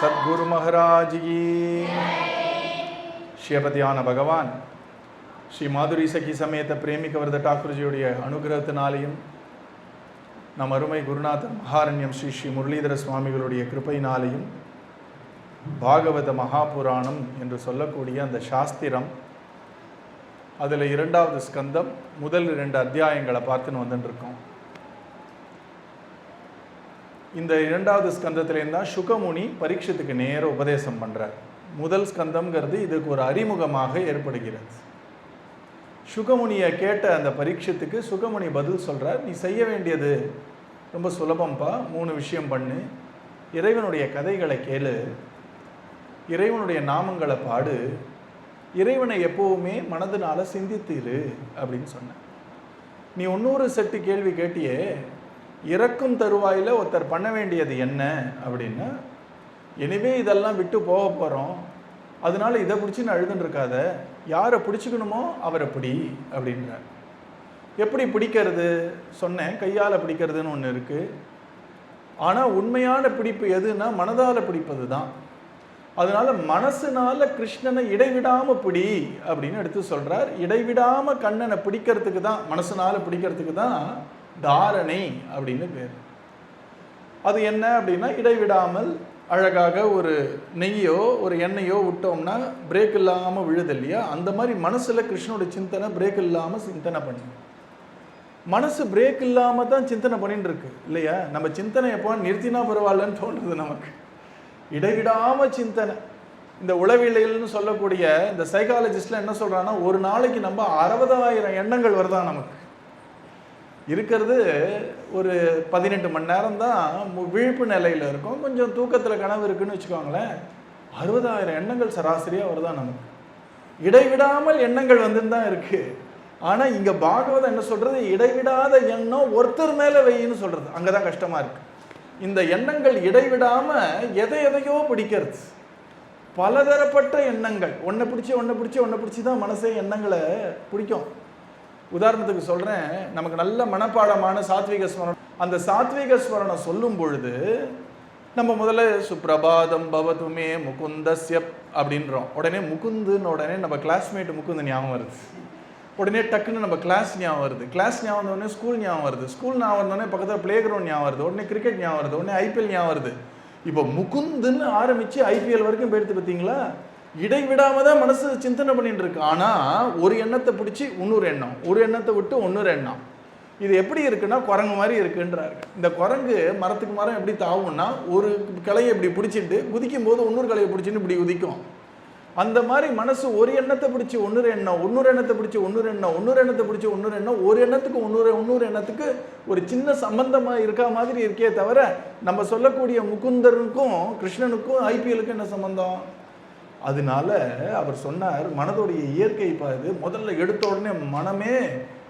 சத்குரு மகாராஜி சிவபதியான பகவான் ஸ்ரீ மாதுரி சகி சமேத பிரேமிகவரத டாக்கூர்ஜியுடைய அனுகிரகத்தினாலேயும் நம் அருமை குருநாதர் மகாரண்யம் ஸ்ரீ ஸ்ரீ முரளிதர சுவாமிகளுடைய கிருபையினாலேயும் பாகவத மகாபுராணம் என்று சொல்லக்கூடிய அந்த சாஸ்திரம், அதில் 2வது ஸ்கந்தம் முதல் 2 அத்தியாயங்களை பார்த்துன்னு வந்துட்டுருக்கோம். இந்த 2வது ஸ்கந்தத்திலேருந்து தான் சுகமுனி பரீட்சத்துக்கு நேர உபதேசம் பண்ணுறார். முதல் ஸ்கந்தம்ங்கிறது இதுக்கு ஒரு அறிமுகமாக ஏற்படுகிறது. சுகமுனியை கேட்ட அந்த பரீட்சத்துக்கு சுகமுனி பதில் சொல்கிறார், நீ செய்ய வேண்டியது ரொம்ப சுலபம்பா, 3 விஷயம் பண்ணு. இறைவனுடைய கதைகளை கேளு, இறைவனுடைய நாமங்களை பாடு, இறைவனை எப்போவுமே மனதினால சிந்தித்திரு அப்படின்னு சொன்னேன். நீ 100 செட்டு கேள்வி கேட்டியே, இறக்கும் தருவாயில் ஒருத்தர் பண்ண வேண்டியது என்ன அப்படின்னா, எனவே இதெல்லாம் விட்டு போக போகிறோம், அதனால இதை பிடிச்சின்னு அழுதுன்னு இருக்காத, யாரை பிடிச்சிக்கணுமோ அவரை பிடி அப்படின்றார். எப்படி பிடிக்கிறது சொன்னேன், கையால் பிடிக்கிறதுன்னு ஒன்று இருக்குது. ஆனால் உண்மையான பிடிப்பு எதுன்னா மனதால் பிடிப்பது தான். அதனால மனசுனால கிருஷ்ணனை இடைவிடாமல் பிடி அப்படின்னு எடுத்து சொல்கிறார். இடைவிடாமல் கண்ணனை பிடிக்கிறதுக்கு தான், மனசுனால பிடிக்கிறதுக்கு தான் தாரணை அப்படின்னு பேர். அது என்ன அப்படின்னா, இடைவிடாமல் அழகாக ஒரு நெய்யோ ஒரு எண்ணெயோ விட்டோம்னா பிரேக் இல்லாமல் விழுது இல்லையா, அந்த மாதிரி மனசில் கிருஷ்ணனோட சிந்தனை பிரேக் இல்லாமல் சிந்தனை பண்ணு. மனசு பிரேக் இல்லாமல் தான் சிந்தனை பண்ணிட்டு இருக்கு இல்லையா. நம்ம சிந்தனை எப்போ நிறுத்தினா பரவாயில்லன்னு தோன்றுது நமக்கு. இடைவிடாமல் சிந்தனை. இந்த உளவியல்னு சொல்லக்கூடிய இந்த சைக்காலஜிஸ்ட்லாம் என்ன சொல்கிறாங்கன்னா, ஒரு நாளைக்கு நம்ம 60,000 எண்ணங்கள் வருதான். நமக்கு இருக்கிறது ஒரு 18 மணி நேரம் தான் விழிப்பு நிலையில் இருக்கும், கொஞ்சம் தூக்கத்தில் கனவு இருக்குன்னு வச்சுக்கோங்களேன். 60,000 எண்ணங்கள் சராசரியாக வருதான் நமக்கு. இடைவிடாமல் எண்ணங்கள் வந்துன்னு தான் இருக்குது. ஆனால் இங்கே பாகவதம் என்ன சொல்கிறது, இடைவிடாத எண்ணம் ஒருத்தர் மேலே வையின்னு சொல்கிறது. அங்கே தான் கஷ்டமாக இருக்குது. இந்த எண்ணங்கள் இடைவிடாமல் எதையோ பிடிக்கிறது, பலதரப்பட்ட எண்ணங்கள். ஒன்றை பிடிச்சி தான் மனசே எண்ணங்களை பிடிக்கும். உதாரணத்துக்கு சொல்கிறேன், நமக்கு நல்ல மனப்பாடமான சாத்விக ஸ்மரணம். அந்த சாத்விக ஸ்மரணம் சொல்லும் பொழுது நம்ம முதல்ல சுப்ரபாதம் பவதுமே முகுந்தஸ்ய அப்படின்றோம். உடனே முகுந்துன்னு உடனே நம்ம கிளாஸ்மேட் முகுந்து ஞாபகம் வருது. உடனே டக்குன்னு நம்ம கிளாஸ் ஞாபகம் வருது. கிளாஸ் ஞாபகம் வந்தோடனே ஸ்கூல் ஞாபகம் வருது. ஸ்கூல் ஞாபகம் வந்தோடனே பக்கத்தில் பிளே கிரவுண்ட் ஞாபகம் வருது. உடனே கிரிக்கெட் ஞாபகம் வருது. உடனே ஐபிஎல் ஞாபகம் வருது. இப்போ முகுந்துன்னு ஆரம்பித்து ஐபிஎல் வரைக்கும் போயிடுத்து. பார்த்தீங்களா, இடைவிடாம தான் மனசு சிந்தனை பண்ணிட்டு இருக்கு. ஆனால் ஒரு எண்ணத்தை பிடிச்சி இன்னொரு எண்ணம், ஒரு எண்ணத்தை விட்டு இன்னொரு எண்ணம். இது எப்படி இருக்குன்னா குரங்கு மாதிரி இருக்குன்றாரு. இந்த குரங்கு மரத்துக்கு மரம் எப்படி தாவும்னா, ஒரு கிளையை இப்படி பிடிச்சிட்டு குதிக்கும் போது இன்னொரு கிளையை பிடிச்சிட்டு இப்படி குதிக்கும். அந்த மாதிரி மனசு ஒரு எண்ணத்தை பிடிச்சி இன்னொரு எண்ணம், இன்னொரு எண்ணத்தை பிடிச்சி இன்னொரு எண்ணம், இன்னொரு எண்ணத்தை பிடிச்சி இன்னொரு எண்ணம், ஒரு எண்ணத்துக்கு இன்னொரு எண்ணத்துக்கு ஒரு சின்ன சம்பந்தமாக இருக்கா மாதிரி இருக்கே தவிர, நம்ம சொல்லக்கூடிய முகுந்தருக்கும் கிருஷ்ணனுக்கும் ஐபிஎலுக்கும் என்ன சம்பந்தம்? அதனால அவர் சொன்னார், மனதோடைய இயற்கை பாது. முதல்ல எடுத்த உடனே மனமே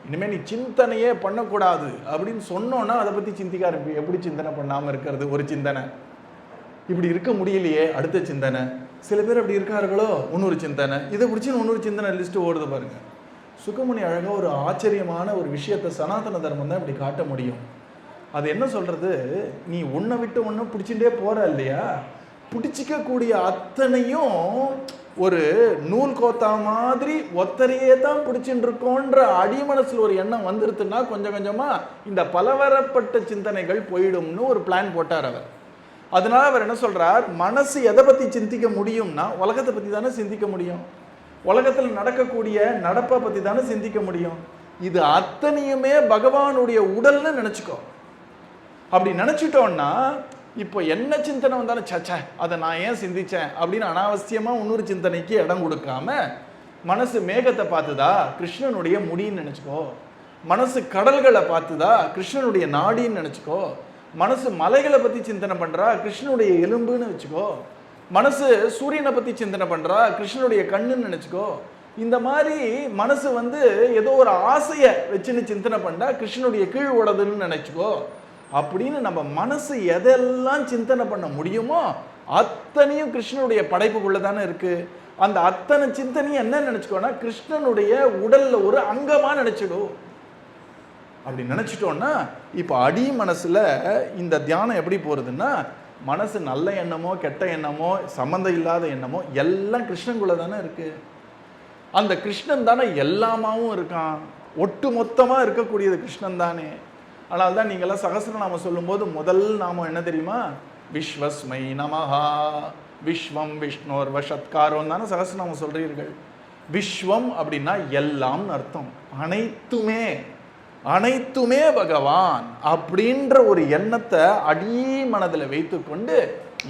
இனிமேல் நீ சிந்தனையே பண்ணக்கூடாது அப்படின்னு சொன்னோன்னா அதை பற்றி சிந்திக்க ஆரம்பி. எப்படி சிந்தனை பண்ணாமல் இருக்கிறது? ஒரு சிந்தனை இப்படி இருக்க முடியலையே, அடுத்த சிந்தனை. சில பேர் அப்படி இருக்கார்களோ, இன்னொரு சிந்தனை. இதை பிடிச்சி இன்னொரு சிந்தனை லிஸ்ட்டு ஓடுது பாருங்க. சுகமுனி அழகாக ஒரு ஆச்சரியமான ஒரு விஷயத்தை சனாதன தர்மம் தான் இப்படி காட்ட முடியும். அது என்ன சொல்கிறது, நீ ஒன்றை விட்டு ஒன்று பிடிச்சிட்டே போகிற இல்லையா, பிடிச்சிக்கக்கூடிய அத்தனையும் ஒரு நூல் கோத்தா மாதிரி ஒத்தரையே தான் பிடிச்சிட்டு இருக்கோன்ற அடிமனசில் ஒரு எண்ணம் வந்துருதுன்னா கொஞ்சம் கொஞ்சமாக இந்த பலவரப்பட்ட சிந்தனைகள் போயிடும்னு ஒரு பிளான் போட்டார் அவர். அதனால அவர் என்ன சொல்கிறார், மனசு எதை பற்றி சிந்திக்க முடியும்னா உலகத்தை பற்றி தானே சிந்திக்க முடியும், உலகத்தில் நடக்கக்கூடிய நடப்பை பற்றி தானே சிந்திக்க முடியும். இது அத்தனையுமே பகவானுடைய உடல்னு நினச்சிக்கோ. அப்படி நினச்சிட்டோன்னா இப்போ என்ன சிந்தனை வந்தாலும் சச்சா அதை நான் ஏன் சிந்தித்தேன் அப்படின்னு அனாவசியமாக இன்னொரு சிந்தனைக்கு இடம் கொடுக்காம, மனசு மேகத்தை பார்த்துதா கிருஷ்ணனுடைய முடின்னு நினச்சிக்கோ, மனசு கடல்களை பார்த்துதா கிருஷ்ணனுடைய நாடின்னு நினச்சிக்கோ, மனசு மலைகளை பற்றி சிந்தனை பண்ணுறா கிருஷ்ணனுடைய எலும்புன்னு வச்சுக்கோ, மனசு சூரியனை பற்றி சிந்தனை பண்ணுறா கிருஷ்ணனுடைய கண்ணுன்னு நினச்சிக்கோ. இந்த மாதிரி மனசு ஏதோ ஒரு ஆசையை வச்சுன்னு சிந்தனை பண்ணா கிருஷ்ணனுடைய கீழ் ஓடுதுன்னு நினச்சிக்கோ. அப்படின்னு நம்ம மனசு எதெல்லாம் சிந்தனை பண்ண முடியுமோ அத்தனையும் கிருஷ்ணனுடைய படைப்புக்குள்ளே தானே இருக்குது. அந்த அத்தனை சிந்தனையும் என்ன நினச்சிக்கோன்னா கிருஷ்ணனுடைய உடலில் ஒரு அங்கமாக நினச்சிடும். அப்படி நினச்சிட்டோன்னா இப்போ அடி மனசில் இந்த தியானம் எப்படி போகிறதுன்னா, மனசு நல்ல எண்ணமோ கெட்ட எண்ணமோ சம்மந்தம் இல்லாத எண்ணமோ எல்லாம் கிருஷ்ணனுக்குள்ள தானே இருக்கு. அந்த கிருஷ்ணன் தானே எல்லாமாவும் இருக்கான், ஒட்டு மொத்தமாக இருக்கக்கூடியது கிருஷ்ணன் தானே. ஆனால் தான் நீங்கள்லாம் சகஸ்ரநாமம் சொல்லும்போது முதல் நாமம் என்ன தெரியுமா? விஸ்வஸ்மை நமஹா, விஸ்வம் விஷ்ணோர் வஷத்காரோன்னு தானே சகஸ்ரநாமம் சொல்றீர்கள். விஸ்வம் அப்படின்னா எல்லாம்னு அர்த்தம், அனைத்துமே அனைத்துமே பகவான் அப்படின்ற ஒரு எண்ணத்தை அடி மனதில் வைத்து கொண்டு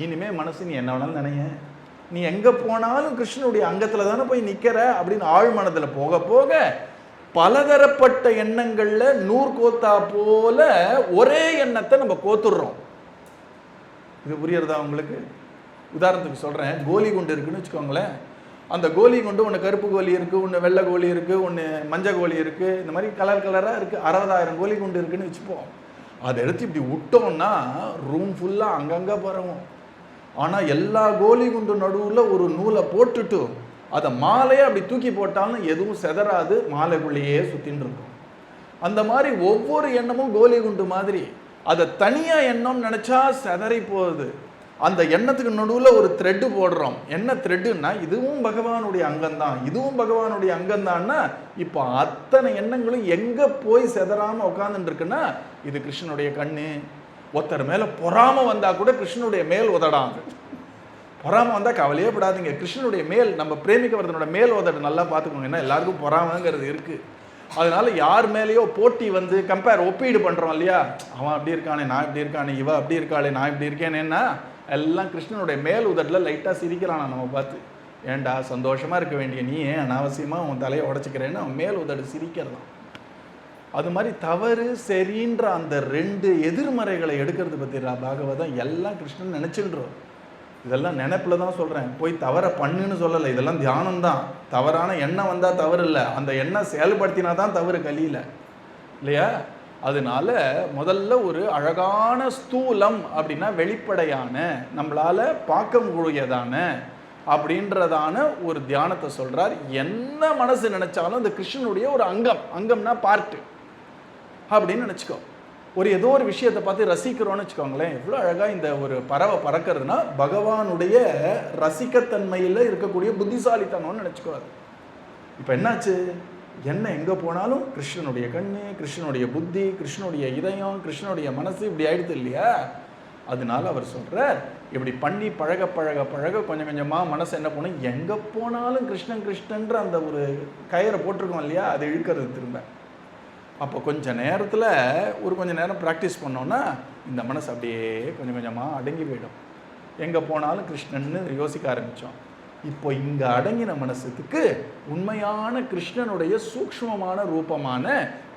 இனிமே மனசு நீ என்ன வேணாலும் நினைய, நீ எங்கே போனாலும் கிருஷ்ணனுடைய அங்கத்தில் தானே போய் நிற்கிற அப்படின்னு ஆழ் மனதில் போக போக பலதரப்பட்ட எண்ணங்களில் நூற்கோத்தா போல ஒரே எண்ணத்தை நம்ம கோத்துடுறோம். இது புரியுறதா உங்களுக்கு? உதாரணத்துக்கு சொல்கிறேன், கோலி குண்டு இருக்குன்னு வச்சுக்கோங்களேன். அந்த கோலி குண்டு ஒன்று கருப்பு கோலி இருக்குது, ஒன்று வெள்ளை கோலி இருக்குது, ஒன்று மஞ்சள் கோலி இருக்குது, இந்த மாதிரி கலர் கலராக இருக்குது. 60,000 கோலி குண்டு இருக்குன்னு வச்சுப்போம். அதை எடுத்து இப்படி விட்டோம்னா ரூம் ஃபுல்லாக அங்கங்கே பரவும். ஆனால் எல்லா கோலி குண்டு நடுவில் ஒரு நூலை போட்டுட்டு அதை மாலையை அப்படி தூக்கி போட்டாலும் எதுவும் செதறாது, மாலைக்குள்ளேயே சுற்றின்னு இருக்கும். அந்த மாதிரி ஒவ்வொரு எண்ணமும் கோலி குண்டு மாதிரி. அதை தனியாக எண்ணம்னு நினச்சா செதறி போகுது. அந்த எண்ணத்துக்கு நடுவில் ஒரு த்ரெட்டு போடுறோம். என்ன த்ரெட்டுன்னா இதுவும் பகவானுடைய அங்கம்தான், இதுவும் பகவானுடைய அங்கம்தான்னா இப்போ அத்தனை எண்ணங்களும் எங்கே போய் செதறாமல் உட்காந்துட்டு இருக்குன்னா இது கிருஷ்ணனுடைய கண்ணு. ஒருத்தர் மேலே பொறாம வந்தால் கூட கிருஷ்ணனுடைய மேல் உதடாங்க. பொறாம வந்தால் கவலையே படாதீங்க, கிருஷ்ணனுடைய மேல், நம்ம பிரேமிக்கவர்தனோட மேல் உதடு நல்லா பார்த்துக்கோங்க. ஏன்னா எல்லாருக்கும் பொறாமங்கிறது இருக்குது. அதனால யார் மேலேயோ போட்டி வந்து கம்பேர் ஒப்பீடு பண்ணுறோம் இல்லையா, அவன் அப்படி இருக்கானே நான் இப்படி இருக்கானே, இவ அப்படி இருக்காளே நான் இப்படி இருக்கேனேன்னா எல்லாம் கிருஷ்ணனுடைய மேல் உதட்டில் லைட்டாக சிரிக்கிறானா நம்ம பார்த்து. ஏண்டா சந்தோஷமாக இருக்க வேண்டிய நீ ஏன் அனாவசியமாக உன் தலையை உடச்சிக்கிறேன்னு அவன் மேல் உதடு சிரிக்கிறதான். அது மாதிரி தவறு சரின்ற அந்த 2 எதிர்மறைகளை எடுக்கிறது பற்றிடா பாகவதம். எல்லாம் கிருஷ்ணன் நினச்சின்றோம். இதெல்லாம் நினைப்பில் தான் சொல்கிறேன், போய் தவற பண்ணுன்னு சொல்லலை. இதெல்லாம் தியானம் தான். தவறான எண்ணம் வந்தால் தவறு இல்லை, அந்த எண்ணம் செயல்படுத்தினா தான் தவறு கலியில் இல்லையா? அதனால முதல்ல ஒரு அழகான ஸ்தூலம் அப்படின்னா வெளிப்படையான நம்மளால பார்க்க முடியதான அப்படின்றதான ஒரு தியானத்தை சொல்றார். என்ன மனசு நினைச்சாலும் அந்த கிருஷ்ணனுடைய ஒரு அங்கம், அங்கம்னா பார்ட்டு அப்படின்னு நினச்சிக்கோ. ஒரு ஏதோ ஒரு விஷயத்தை பார்த்து ரசிக்கிறோன்னு வச்சுக்கோங்களேன். எவ்வளோ அழகாக இந்த ஒரு பறவை பறக்கிறதுனா பகவானுடைய ரசிக்கத்தன்மையில் இருக்கக்கூடிய புத்திசாலித்தனம்னு நினச்சிக்கோ. இப்போ என்னாச்சு, என்ன எங்கே போனாலும் கிருஷ்ணனுடைய கண்ணு, கிருஷ்ணனுடைய புத்தி, கிருஷ்ணனுடைய இதயம், கிருஷ்ணனுடைய மனசு இப்படி ஆயிடுது இல்லையா? அதனால அவர் சொல்கிறார், இப்படி பண்ணி பழக பழக பழக கொஞ்சம் கொஞ்சமாக மனசு என்ன பண்ணும், எங்கே போனாலும் கிருஷ்ணன் கிருஷ்ணன்ற அந்த ஒரு கயிறை போட்டிருக்கோம் இல்லையா, அது இழுக்கிறது திரும்ப. அப்போ கொஞ்சம் நேரத்தில் கொஞ்சம் நேரம் ப்ராக்டிஸ் பண்ணோன்னா இந்த மனசு அப்படியே கொஞ்சம் கொஞ்சமாக அடங்கி போயிடும். எங்கே போனாலும் கிருஷ்ணன்னு யோசிக்க ஆரம்பித்தோம். இப்போ இங்கே அடங்கின மனசுக்கு உண்மையான கிருஷ்ணனுடைய சூக்ஷ்மமான ரூபமான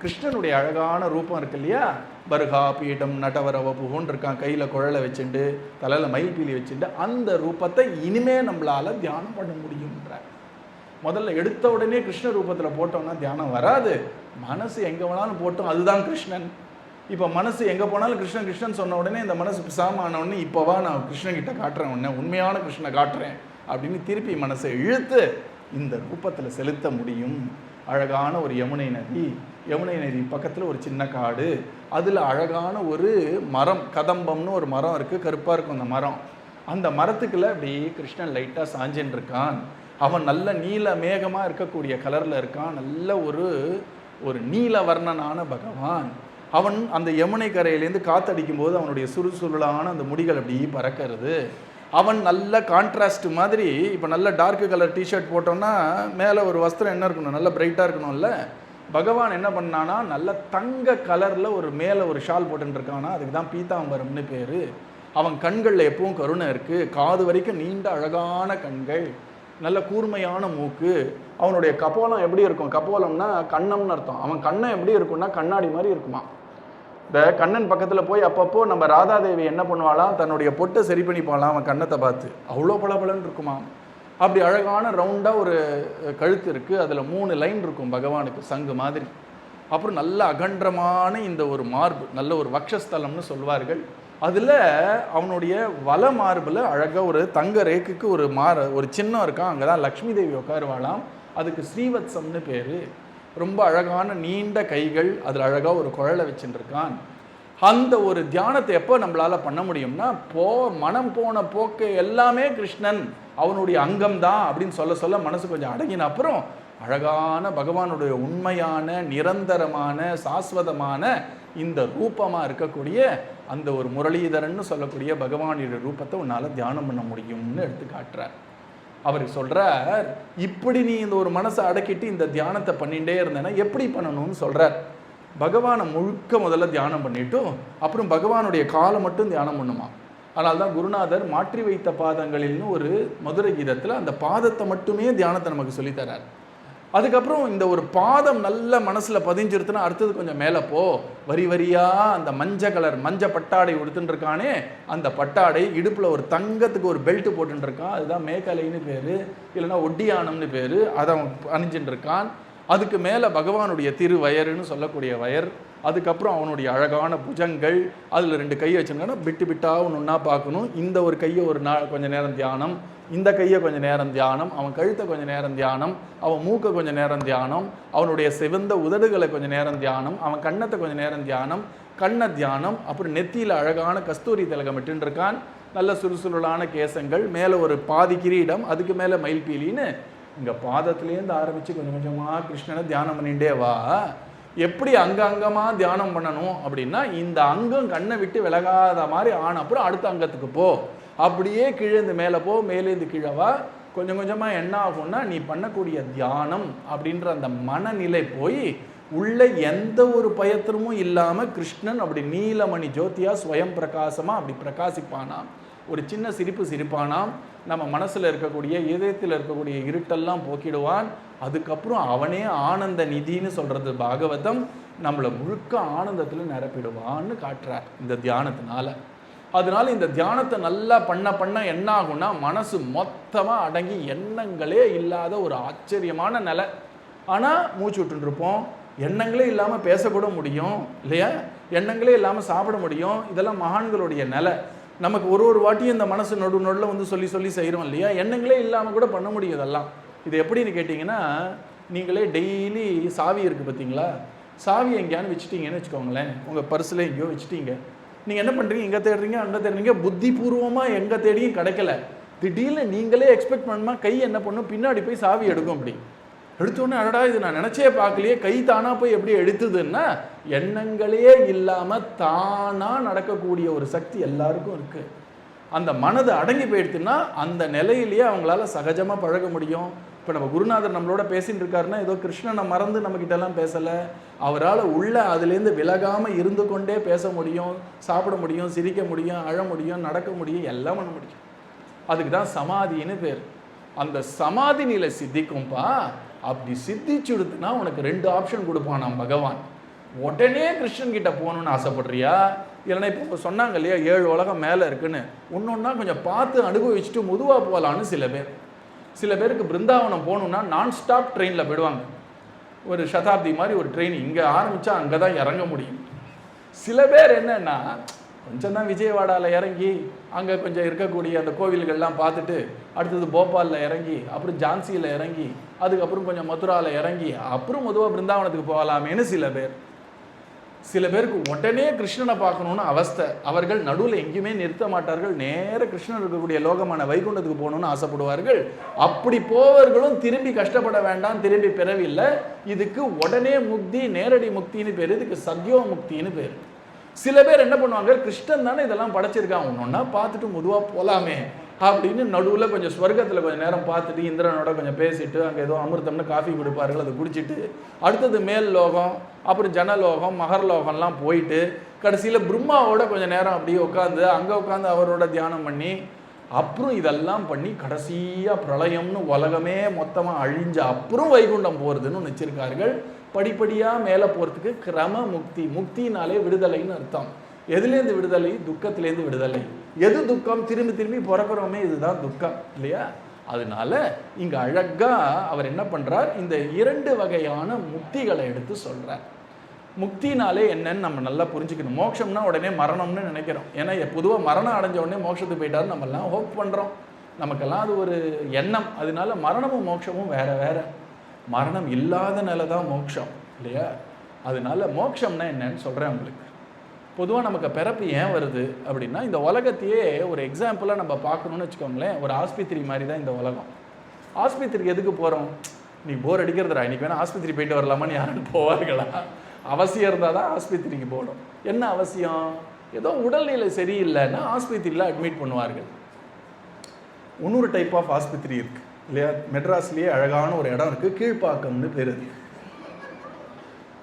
கிருஷ்ணனுடைய அழகான ரூபம் இருக்கு இல்லையா, பர்கா பீடம் நடவரவ புகுன்னு இருக்கான், கையில் குழலை வச்சுட்டு தலையில் மயில்பீலி வச்சுட்டு, அந்த ரூபத்தை இனிமே நம்மளால் தியானம் பண்ண முடியுன்ற. முதல்ல எடுத்த உடனே கிருஷ்ண ரூபத்தில் போட்டோம்னா தியானம் வராது. மனசு எங்கே வேணாலும் போட்டோம், அதுதான் கிருஷ்ணன். இப்போ மனசு எங்கே போனாலும் கிருஷ்ணன் கிருஷ்ணன் சொன்ன உடனே இந்த மனசு பிசாம ஆன உடனே இப்போவா நான் கிருஷ்ணகிட்ட காட்டுறேன், உடனே உண்மையான கிருஷ்ணனை காட்டுறேன் அப்படின்னு திருப்பி மனசை இழுத்து இந்த ரூபத்தில் செலுத்த முடியும். அழகான ஒரு யமுனை நதி, யமுனை நதி பக்கத்தில் ஒரு சின்ன காடு, அதில் அழகான ஒரு மரம், கதம்பம்னு ஒரு மரம் இருக்குது, கருப்பாக இருக்கும் அந்த மரம். அந்த மரத்துக்குள்ள அப்படி கிருஷ்ணன் லைட்டாக சாஞ்சின்னு இருக்கான். அவன் நல்ல நீல மேகமாக இருக்கக்கூடிய கலரில் இருக்கான், நல்ல ஒரு நீல வர்ணனான பகவான். அவன் அந்த யமுனை கரையிலேருந்து காற்றடிக்கும் போது அவனுடைய சுறுசுருளான அந்த முடிகள் அப்படி பறக்கிறது. அவன் நல்ல கான்ட்ராஸ்ட் மாதிரி, இப்போ நல்ல டார்க் கலர் டிஷர்ட் போட்டோன்னா மேலே ஒரு வஸ்திரம் என்ன இருக்கணும், நல்ல பிரைட்டாக இருக்கணும்ல. பகவான் என்ன பண்ணானா, நல்ல தங்க கலரில் ஒரு மேலே ஒரு ஷால் போட்டுருக்கானா, அதுக்கு தான் பீதாம்பரம்னு பேர். அவன் கண்களில் எப்பவும் கருணை இருக்குது, காது வரைக்கும் நீண்ட அழகான கண்கள், நல்ல கூர்மையான மூக்கு. அவனுடைய கபோலம் எப்படி இருக்கும், கபோலம்னா கண்ணம்னு அர்த்தம். அவன் கண்ணம் எப்படி இருக்கும்னா கண்ணாடி மாதிரி இருக்குமா. இந்த கண்ணன் பக்கத்தில் போய் அப்பப்போ நம்ம ராதாதேவி என்ன பண்ணுவாளாம், தன்னுடைய பொட்டை சரி பண்ணிப்பாளாம் அவன் கண்ணத்தை பார்த்து, அவ்வளோ பளபளன்னு இருக்குமா. அப்படி அழகான ரவுண்டாக ஒரு கழுத்து இருக்குது, அதில் 3 லைன் இருக்கும் பகவானுக்கு சங்கு மாதிரி. அப்புறம் நல்ல அகன்றமான இந்த ஒரு மார்பு, நல்ல ஒரு வக்ஷஸ்தலம்னு சொல்வார்கள். அதில் அவனுடைய வல மார்பில் அழகாக ஒரு தங்க ரேக்குக்கு ஒரு சின்னம் இருக்கான், அங்கே தான் லக்ஷ்மி தேவி உட்காருவாளாம். அதுக்கு ஸ்ரீவத்சம்னு பேர். ரொம்ப அழகான நீண்ட கைகள், அதில் அழகாக ஒரு குழலை வச்சுருக்கான். அந்த ஒரு தியானத்தை எப்போ நம்மளால பண்ண முடியும்னா, மனம் போன போக்கு எல்லாமே கிருஷ்ணன் அவனுடைய அங்கம் தான் அப்படின்னு சொல்ல சொல்ல மனசு கொஞ்சம் அடங்கின அப்புறம் அழகான பகவானுடைய உண்மையான நிரந்தரமான சாஸ்வதமான இந்த ரூபமாக இருக்கக்கூடிய அந்த ஒரு முரளிதரன் சொல்லக்கூடிய பகவானுடைய ரூபத்தை உன்னால் தியானம் பண்ண முடியும்னு எடுத்து காட்டுறார். அவர் சொல்கிறார், இப்படி நீ இந்த ஒரு மனசை அடக்கிட்டு இந்த தியானத்தை பண்ணிகிட்டே இருந்தேன்னா எப்படி பண்ணணும்னு சொல்கிறார். பகவானை முழுக்க முதல்ல தியானம் பண்ணிவிட்டு அப்புறம் பகவானுடைய காலை மட்டும் தியானம் பண்ணுமா. அதனால தான் குருநாதர் மாற்றி வைத்த பாதங்களில்னு ஒரு மதுரை கீதத்தில் அந்த பாதத்தை மட்டுமே தியானத்தை நமக்கு சொல்லித்தரார். அதுக்கப்புறம் இந்த ஒரு பாதம் நல்ல மனசில் பதிஞ்சிருத்துன்னா அடுத்தது கொஞ்சம் மேலே போ, வரி வரியாக அந்த மஞ்சள் கலர் மஞ்சள் பட்டாடை உடுத்துட்டு இருக்கானே, அந்த பட்டாடை இடுப்பில் ஒரு தங்கத்துக்கு ஒரு பெல்ட் போட்டுட்டு இருக்கான், அதுதான் மேகலைன்னு பேர், இல்லைன்னா ஒட்டியானம்னு பேர், அதை அவன் அணிஞ்சுட்டு இருக்கான். அதுக்கு மேலே பகவானுடைய திருவயருன்னு சொல்லக்கூடிய வயர், அதுக்கப்புறம் அவனுடைய அழகான புஜங்கள், அதில் 2 கை வச்சுருக்காங்கன்னா பிட்டு பிட்டாக ஒன்றா பார்க்கணும். இந்த ஒரு கையை ஒரு கொஞ்சம் நேரம் தியானம், இந்த கையை கொஞ்சம் நேரம் தியானம், அவன் கழுத்தை கொஞ்சம் நேரம் தியானம், அவன் மூக்கை கொஞ்சம் நேரம் தியானம், அவனுடைய சிவந்த உதடுகளை கொஞ்சம் நேரம் தியானம், அவன் கண்ணத்தை கொஞ்சம் நேரம் தியானம், கண்ண தியானம், அப்புறம் நெத்தியில் அழகான கஸ்தூரி திலகம் விட்டுருக்கான், நல்ல சுறுசுறுலான கேசங்கள், மேலே ஒரு பாதி கிரீடம், அதுக்கு மேலே மயில்பீலின்னு இங்கே பாதத்துலேருந்து ஆரம்பித்து கொஞ்சம் கொஞ்சமாக கிருஷ்ணனை தியானம் பண்ணிகிட்டே வா. எப்படி அங்கமாக தியானம் பண்ணணும் அப்படின்னா, இந்த அங்கம் கண்ணை விட்டு விலகாத மாதிரி ஆன அப்புறம் அடுத்த அங்கத்துக்கு போ, அப்படியே கீழேந்து மேலே போ, மேலேந்து கீழே வா. கொஞ்சம் கொஞ்சமாக என்ன ஆகும்னா, நீ பண்ணக்கூடிய தியானம் அப்படின்ற அந்த மனநிலை போய் உள்ள எந்த ஒரு பயத்திரமும் இல்லாமல் கிருஷ்ணன் அப்படி நீலமணி ஜோதியா ஸ்வயம் பிரகாசமாக அப்படி பிரகாசிப்பானாம். ஒரு சின்ன சிரிப்பு சிரிப்பானாம். நம்ம மனசில் இருக்கக்கூடிய இதயத்தில் இருக்கக்கூடிய இருட்டெல்லாம் போக்கிடுவான். அதுக்கப்புறம் அவனே ஆனந்த நிதின்னு சொல்கிறது பாகவதம், நம்மளை முழுக்க ஆனந்தத்தில் நிரப்பிடுவான்னு காட்டுறார் இந்த தியானத்தினால. அதனால இந்த தியானத்தை நல்லா பண்ண என்ன ஆகும்னா, மனசு மொத்தமாக அடங்கி எண்ணங்களே இல்லாத ஒரு ஆச்சரியமான நிலை. ஆனால் மூச்சு விட்டுருப்போம், எண்ணங்களே இல்லாமல் பேசக்கூட முடியும் இல்லையா, எண்ணங்களே இல்லாமல் சாப்பிட முடியும். இதெல்லாம் மகான்களுடைய நிலை. நமக்கு ஒரு வாட்டியும் இந்த மனசு நடுவில் வந்து சொல்லி செய்கிறோம் இல்லையா, எண்ணங்களே இல்லாமல் கூட பண்ண முடியும் இதெல்லாம். இது எப்படின்னு கேட்டிங்கன்னா, நீங்களே டெய்லி சாவி இருக்குது பார்த்தீங்களா, சாவி எங்கேயானு வச்சுட்டீங்கன்னு வச்சுக்கோங்களேன், உங்கள் பர்ஸில் எங்கேயோ வச்சுட்டீங்க. நீங்கள் என்ன பண்ணுறீங்க, இங்கே தேடுறீங்க அங்கே தேடுறீங்க, புத்திபூர்வமாக எங்கே தேடியும் கிடைக்கல. திடீர்னு நீங்களே எக்ஸ்பெக்ட் பண்ணுமா, கை என்ன பண்ணும், பின்னாடி போய் சாவி எடுக்கும். அப்படி எடுத்தோடனே அடடா இது நான் நினச்சே பார்க்கலையே, கை தானாக போய் எப்படி எடுத்துதுன்னா, எண்ணங்களே இல்லாமல் தானாக நடக்கக்கூடிய ஒரு சக்தி எல்லாருக்கும் இருக்குது. அந்த மனது அடங்கி போயிடுச்சுன்னா அந்த நிலையிலேயே அவங்களால சகஜமாக பழக முடியும். இப்போ நம்ம குருநாதர் நம்மளோட பேசின்னு இருக்காருன்னா ஏதோ கிருஷ்ணனை மறந்து நம்மக்கிட்டலாம் பேசலை, அவரால் உள்ள அதுலேருந்து விலகாமல் இருந்து கொண்டே பேச முடியும், சாப்பிட முடியும், சிரிக்க முடியும், அழ முடியும், நடக்க முடியும், எல்லாம் பண்ண முடியும். அதுக்கு தான் சமாதின்னு பேர். அந்த சமாதி நிலை சித்திக்கும்பா. அப்படி சித்திச்சுடுத்துனா உனக்கு 2 ஆப்ஷன் கொடுப்பான் நம்ம பகவான். உடனே கிருஷ்ணன் கிட்ட போகணுன்னு ஆசைப்படுறியா, இல்லைன்னா இப்போ சொன்னாங்க இல்லையா 7 உலகம் மேலே இருக்குன்னு, ஒன்றொன்னா கொஞ்சம் பார்த்து அனுபவிச்சுட்டு முதுவாக போகலான்னு சில பேருக்கு பிருந்தாவனம் போகணுன்னா நான் ஸ்டாப் ட்ரெயினில் போயிடுவாங்க. ஒரு சதாப்தி மாதிரி ஒரு ட்ரெயின் இங்கே ஆரம்பித்தா அங்கே தான் இறங்க முடியும். சில பேர் என்னன்னா கொஞ்சம் தான் விஜயவாடாவில் இறங்கி அங்கே கொஞ்சம் இருக்கக்கூடிய அந்த கோவில்கள்லாம் பார்த்துட்டு அடுத்தது போபாலில் இறங்கி அப்புறம் ஜான்சியில் இறங்கி அதுக்கப்புறம் கொஞ்சம் மதுராவில் இறங்கி அப்புறம் பொதுவாக பிருந்தாவனத்துக்கு போகலாமேன்னு சில பேருக்கு உடனே கிருஷ்ணனை பார்க்கணுன்னு அவஸ்தை. அவர்கள் நடுவில் எங்கேயுமே நிறுத்த மாட்டார்கள், நேர கிருஷ்ணன் இருக்கக்கூடிய லோகமான வைகுண்டத்துக்கு போகணுன்னு ஆசைப்படுவார்கள். அப்படி போவர்களும் திரும்பி கஷ்டப்பட வேண்டாம், திரும்பி பிறவில்லை. இதுக்கு உடனே முக்தி, நேரடி முக்தின்னு பேர், இதுக்கு சத்யோ முக்தின்னு பேர். சில பேர் என்ன பண்ணுவாங்க, கிருஷ்ணன் தானே இதெல்லாம் படைச்சிருக்கான், ஒன்றொன்னா பார்த்துட்டு முதுவாக போகலாமே அப்படின்னு நடுவில் கொஞ்சம் ஸ்வர்க்கத்தில் கொஞ்சம் நேரம் பார்த்துட்டு இந்திரனோட கொஞ்சம் பேசிட்டு அங்கே ஏதோ அமிர்தம்னு காஃபி கொடுப்பார்கள், அதை குடிச்சிட்டு அடுத்தது மேல் லோகம், அப்புறம் ஜனலோகம், மகர்லோகம்லாம் போயிட்டு கடைசியில் பிரம்மாவோட கொஞ்சம் நேரம் அப்படியே உட்காந்து அங்கே உட்காந்து அவரோட தியானம் பண்ணி அப்புறம் இதெல்லாம் பண்ணி கடைசியாக பிரளயம்னு உலகமே மொத்தமாக அழிஞ்ச அப்புறம் வைகுண்டம் போகிறதுன்னு வச்சிருக்கார்கள். படிப்படியாக மேலே போகிறதுக்கு கிரம முக்தி. முக்தினாலே விடுதலைன்னு அர்த்தம். எதுலேருந்து விடுதலை? துக்கத்திலேருந்து விடுதலை. எது துக்கம்? திரும்பி பிறக்கிறோமே, இதுதான் துக்கம் இல்லையா? அதனால இங்கே அழகாக அவர் என்ன பண்ணுறார், இந்த 2 வகையான முக்திகளை எடுத்து சொல்கிறார். முக்தினாலே என்னன்னு நம்ம நல்லா புரிஞ்சுக்கணும். மோட்சம்னா உடனே மரணம்னு நினைக்கிறோம். ஏன்னா பொதுவாக மரணம் அடைஞ்ச உடனே மோட்சத்துக்கு போயிட்டாரு நம்மெல்லாம் ஹோப் பண்ணுறோம், நமக்கெல்லாம் அது ஒரு எண்ணம். அதனால மரணமும் மோட்சமும் வேற. மரணம் இல்லாத நிலை தான் மோட்சம் இல்லையா? அதனால மோட்சம்னா என்னன்னு சொல்கிறேன் உங்களுக்கு. பொதுவாக நமக்கு பிறப்பு ஏன் வருது அப்படின்னா, இந்த உலகத்தையே ஒரு எக்ஸாம்பிளாக நம்ம பார்க்கணுன்னு வச்சுக்கோங்களேன். ஒரு ஆஸ்பத்திரி மாதிரி தான் இந்த உலகம். ஆஸ்பத்திரிக்கு எதுக்கு போகிறோம்? நீ போர் அடிக்கிறதுடா, இன்றைக்கி வேணால் ஆஸ்பத்திரி போயிட்டு வரலாமான்னு யாரும் போவார்களா? அவசியம் இருந்தால் தான் ஆஸ்பத்திரிக்கு போகணும். என்ன அவசியம்? ஏதோ உடல்நிலை சரியில்லைன்னா ஆஸ்பத்திரியில் அட்மிட் பண்ணுவார்கள். இன்னொரு டைப் ஆஃப் ஆஸ்பத்திரி இருக்குது இல்லையா? மெட்ராஸ்லேயே அழகான ஒரு இடம் இருக்குது, கீழ்ப்பாக்கம்னு பேர்.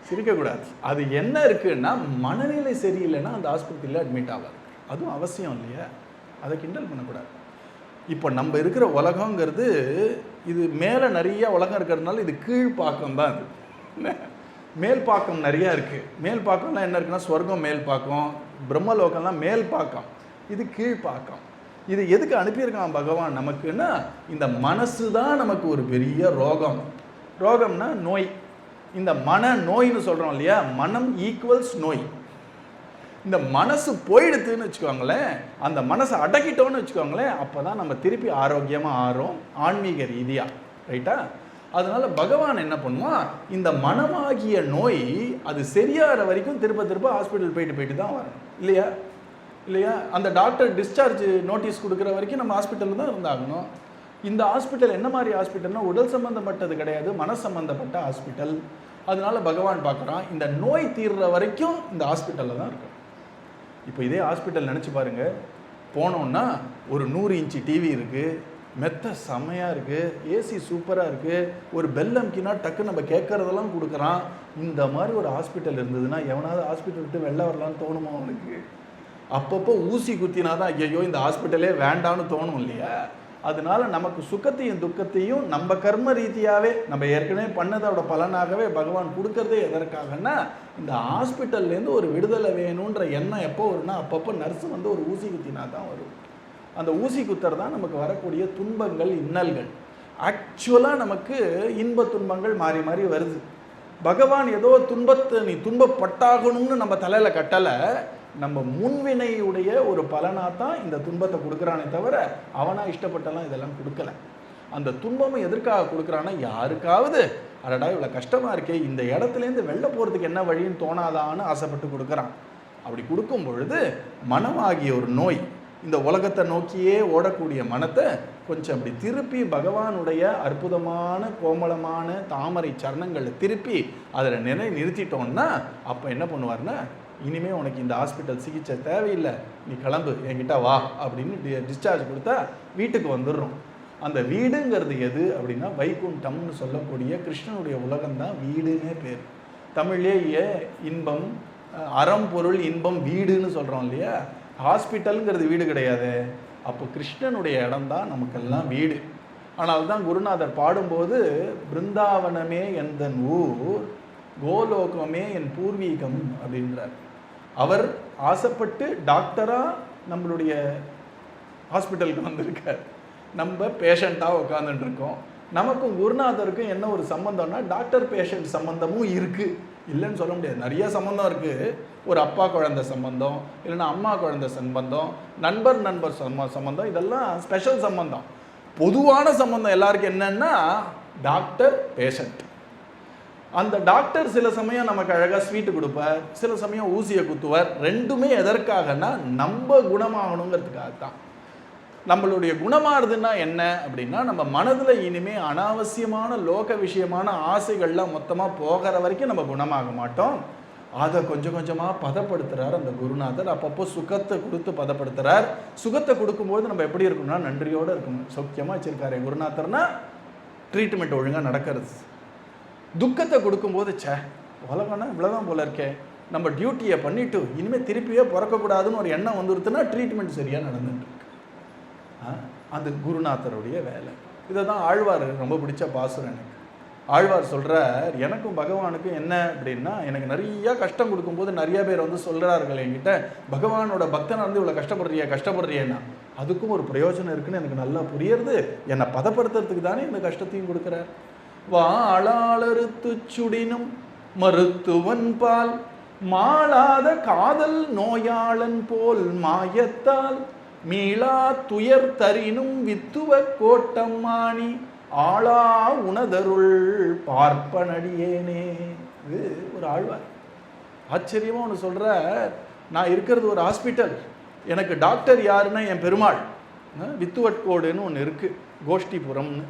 சிரிக்கக்கூடாது. அது என்ன இருக்குன்னா, மனநிலை சரியில்லைன்னா அந்த ஆஸ்பத்திரியில் அட்மிட் ஆகாது. அதுவும் அவசியம் இல்லையா? அதை கிண்டல் பண்ணக்கூடாது. இப்போ நம்ம இருக்கிற உலகங்கிறது இது மேலே நிறைய உலகம் இருக்கிறதுனால இது கீழ்ப்பாக்கம் தான். இது மேல்பாக்கம் நிறையா இருக்குது. மேல்பாக்கம்லாம் என்ன இருக்குன்னா, ஸ்வர்க்கம் மேல்பாக்கம், பிரம்மலோகம்லாம் மேல்பாக்கம், இது கீழ்ப்பாக்கம். இது எதுக்கு அனுப்பியிருக்கான் பகவான் நமக்குன்னா, இந்த மனசு தான் நமக்கு ஒரு பெரிய ரோகம். ரோகம்னா நோய். இந்த மன நோய்னு சொல்கிறோம் இல்லையா? மனம் ஈக்குவல்ஸ் நோய். இந்த மனசு போயிடுதுன்னு வச்சுக்கோங்களேன், அந்த மனசை அடக்கிட்டோன்னு வச்சுக்கோங்களேன், அப்போ தான் நம்ம திருப்பி ஆரோக்கியமாக ஆறோம் ஆன்மீக ரீதியாக. ரைட்டா? அதனால பகவான் என்ன பண்ணுவான், இந்த மனமாகிய நோய் அது சரியாகிற வரைக்கும் திரும்ப ஹாஸ்பிட்டல் போயிட்டு தான் வரணும் இல்லையா? இல்லையா? அந்த டாக்டர் டிஸ்சார்ஜ் நோட்டீஸ் கொடுக்குற வரைக்கும் நம்ம ஹாஸ்பிட்டலில் தான் இருந்தாகணும். இந்த ஹாஸ்பிட்டல் என்ன மாதிரி ஹாஸ்பிட்டல்னா, உடல் சம்மந்தப்பட்டது கிடையாது, மன சம்மந்தப்பட்ட ஹாஸ்பிட்டல். அதனால பகவான் பார்க்குறான், இந்த நோய் தீர்ற வரைக்கும் இந்த ஹாஸ்பிட்டலில் தான் இருக்கும். இப்போ இதே ஹாஸ்பிட்டல் நினச்சி பாருங்கள். போனோன்னா ஒரு 100 இன்ச்சு டிவி இருக்குது, மெத்த செம்மையாக இருக்குது, ஏசி சூப்பராக இருக்குது, ஒரு பெல் அமுக்கினா டக்கு நம்ம கேட்குறதெல்லாம் கொடுக்குறான். இந்த மாதிரி ஒரு ஹாஸ்பிட்டல் இருந்ததுன்னா எவனாவது ஹாஸ்பிட்டல் விட்டு வெளில வரலான்னு தோணுமா அவனுக்கு? அப்பப்போ ஊசி குத்தினா தான் ஐயோ இந்த ஹாஸ்பிட்டலே வேண்டான்னு தோணும் இல்லையா? அதனால நமக்கு சுகத்தையும் துக்கத்தையும் நம்ம கர்ம ரீதியாகவே நம்ம ஏற்கனவே பண்ணதோட பலனாகவே பகவான் கொடுக்கறதே எதற்காகன்னா, இந்த ஹாஸ்பிட்டல்லேருந்து ஒரு விடுதலை வேணுன்ற எண்ணம் எப்போ வரும்னா, அப்பப்போ நர்ஸு வந்து ஒரு ஊசி குத்தினா தான் வரும். அந்த ஊசி குத்தர் தான் நமக்கு வரக்கூடிய துன்பங்கள், இன்னல்கள். ஆக்சுவலாக நமக்கு இன்ப துன்பங்கள் மாறி மாறி வருது. பகவான் ஏதோ துன்பத்தை நீ துன்பப்பட்டாகணும்னு நம்ம தலையில் கட்டலை, நம்ம முன்வினையுடைய ஒரு பலனாக தான் இந்த துன்பத்தை கொடுக்குறானே தவிர அவனாக இஷ்டப்பட்டெல்லாம் இதெல்லாம் கொடுக்கல. அந்த துன்பமும் எதற்காக கொடுக்குறான்னா, யாருக்காவது அடடா இவ்வளோ கஷ்டமாக இருக்கே, இந்த இடத்துலேருந்து வெளில போகிறதுக்கு என்ன வழின்னு தோணாதான்னு ஆசைப்பட்டு கொடுக்குறான். அப்படி கொடுக்கும் பொழுது மனமாகிய ஒரு நோய், இந்த உலகத்தை நோக்கியே ஓடக்கூடிய மனத்தை கொஞ்சம் அப்படி திருப்பி பகவானுடைய அற்புதமான கோமளமான தாமரை சரணங்களை திருப்பி அதில் நிறுத்திட்டோம்னா, அப்போ என்ன பண்ணுவார்னா, இனிமேல் உனக்கு இந்த ஹாஸ்பிட்டல் சிகிச்சை தேவையில்லை, நீ கிளம்பு, என்கிட்ட வா அப்படின்னு டிஸ்சார்ஜ் கொடுத்தா வீட்டுக்கு வந்துடுறோம். அந்த வீடுங்கிறது எது அப்படின்னா, வைகுண்டம்னு சொல்லக்கூடிய கிருஷ்ணனுடைய உலகம்தான் வீடுன்னே பேர். தமிழ்லேயே இன்பம், அறம், பொருள், இன்பம், வீடுன்னு சொல்கிறோம் இல்லையா? ஹாஸ்பிட்டலுங்கிறது வீடு கிடையாது. அப்போ கிருஷ்ணனுடைய இடம்தான் நமக்கெல்லாம் வீடு. ஆனால் தான் குருநாதர் பாடும்போது, பிருந்தாவனமே எந்தன் ஊர், கோலோகமே என் பூர்வீகம் அப்படின்றார். அவர் ஆசைப்பட்டு டாக்டராக நம்மளுடைய ஹாஸ்பிட்டலுக்கு வந்திருக்கார். நம்ம பேஷண்ட்டாக உட்காந்துட்டுருக்கோம். நமக்கும் குருநாதருக்கும் என்ன ஒரு சம்மந்தம்னா, டாக்டர் பேஷண்ட் சம்மந்தமும் இருக்குது, இல்லைன்னு சொல்ல முடியாது. நிறைய சம்மந்தம் இருக்குது. ஒரு அப்பா குழந்தை சம்பந்தம், இல்லைன்னா அம்மா குழந்தை சம்பந்தம், நண்பர் சம்பந்தம், இதெல்லாம் ஸ்பெஷல் சம்பந்தம். பொதுவான சம்பந்தம் எல்லாருக்கும் என்னன்னா, டாக்டர் பேஷண்ட். அந்த டாக்டர் சில சமயம் நமக்கு அழகாக ஸ்வீட்டு கொடுப்பார், சில சமயம் ஊசியை குத்துவார். ரெண்டுமே எதற்காகனா, நம்ம குணமாகணுங்கிறதுக்காக தான். நம்மளுடைய குணமாகுதுன்னா என்ன அப்படின்னா, நம்ம மனதில் இனிமேல் அனாவசியமான லோக விஷயமான ஆசைகள்லாம் மொத்தமாக போகிற வரைக்கும் நம்ம குணமாக மாட்டோம். அதை கொஞ்சம் கொஞ்சமாக பதப்படுத்துகிறார் அந்த குருநாதர். அப்பப்போ சுகத்தை கொடுத்து பதப்படுத்துகிறார். சுகத்தை கொடுக்கும்போது நம்ம எப்படி இருக்கணும்னா, நன்றியோடு இருக்கணும். சௌக்கியமாக வச்சுருக்காரு குருநாதர்னா ட்ரீட்மெண்ட் ஒழுங்காக நடக்கிறது. துக்கத்தை கொடுக்கும்போது உலகம்னா இவ்வளோதான் போல இருக்கே, நம்ம டியூட்டியை பண்ணிவிட்டு இனிமேல் திருப்பியே பிறக்கக்கூடாதுன்னு ஒரு எண்ணம் வந்துருத்துன்னா ட்ரீட்மெண்ட் சரியாக நடந்துட்டுருக்கு. அது குருநாதருடைய வேலை. இதை தான் ஆழ்வார் ரொம்ப பிடிச்ச பாசுரம் எனக்கு. ஆழ்வார் சொல்கிறார், எனக்கும் பகவானுக்கும் என்ன அப்படின்னா, எனக்கு நிறையா கஷ்டம் கொடுக்கும்போது நிறையா பேர் வந்து சொல்கிறார்கள் என்கிட்ட, பகவானோட பக்தனை வந்து இவ்வளோ கஷ்டப்படுறியேன்னா அதுக்கும் ஒரு பிரயோஜனம் இருக்குன்னு எனக்கு நல்லா புரியுறது. என்னை பதப்படுத்துறதுக்கு தானே இந்த கஷ்டத்தையும் கொடுக்குறார். வாழாளறுத்து சுடினும் மருத்துவன் பால் மாளாத காதல் நோயாளன் போல் மாயத்தால் மீளா துயர் தரினும் வித்துவ கோட்டம்மானி ஆளா உணதருள் பார்ப்பனடியேனே. இது ஒரு ஆழ்வார். ஆச்சரியமாக ஒன்று சொல்கிற, நான் இருக்கிறது ஒரு ஹாஸ்பிட்டல், எனக்கு டாக்டர் யாருன்னா என் பெருமாள். வித்துவட்கோடுன்னு ஒன்று இருக்குது, கோஷ்டிபுரம்னு.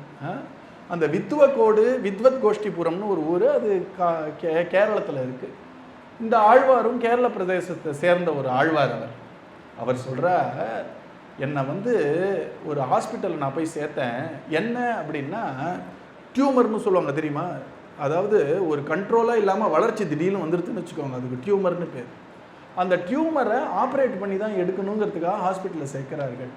அந்த வித்துவக்கோடு வித்வத் கோஷ்டிபுரம்னு ஒரு ஊர், அது கேரளத்தில் இருக்குது. இந்த ஆழ்வாரும் கேரள பிரதேசத்தை சேர்ந்த ஒரு ஆழ்வார். அவர் சொல்கிறார், என்னை வந்து ஒரு ஹாஸ்பிட்டலில் நான் போய் சேர்த்தேன். என்ன அப்படின்னா டியூமர்னு சொல்லுவாங்க தெரியுமா, அதாவது ஒரு கண்ட்ரோலாக இல்லாமல் வளர்ச்சி திடீர்னு வந்துடுதுன்னு வச்சுக்கோங்க, அதுக்கு டியூமர்னு பேர். அந்த டியூமரை ஆப்ரேட் பண்ணி தான் எடுக்கணுங்கிறதுக்காக ஹாஸ்பிட்டலில் சேர்க்கிறார்கள்.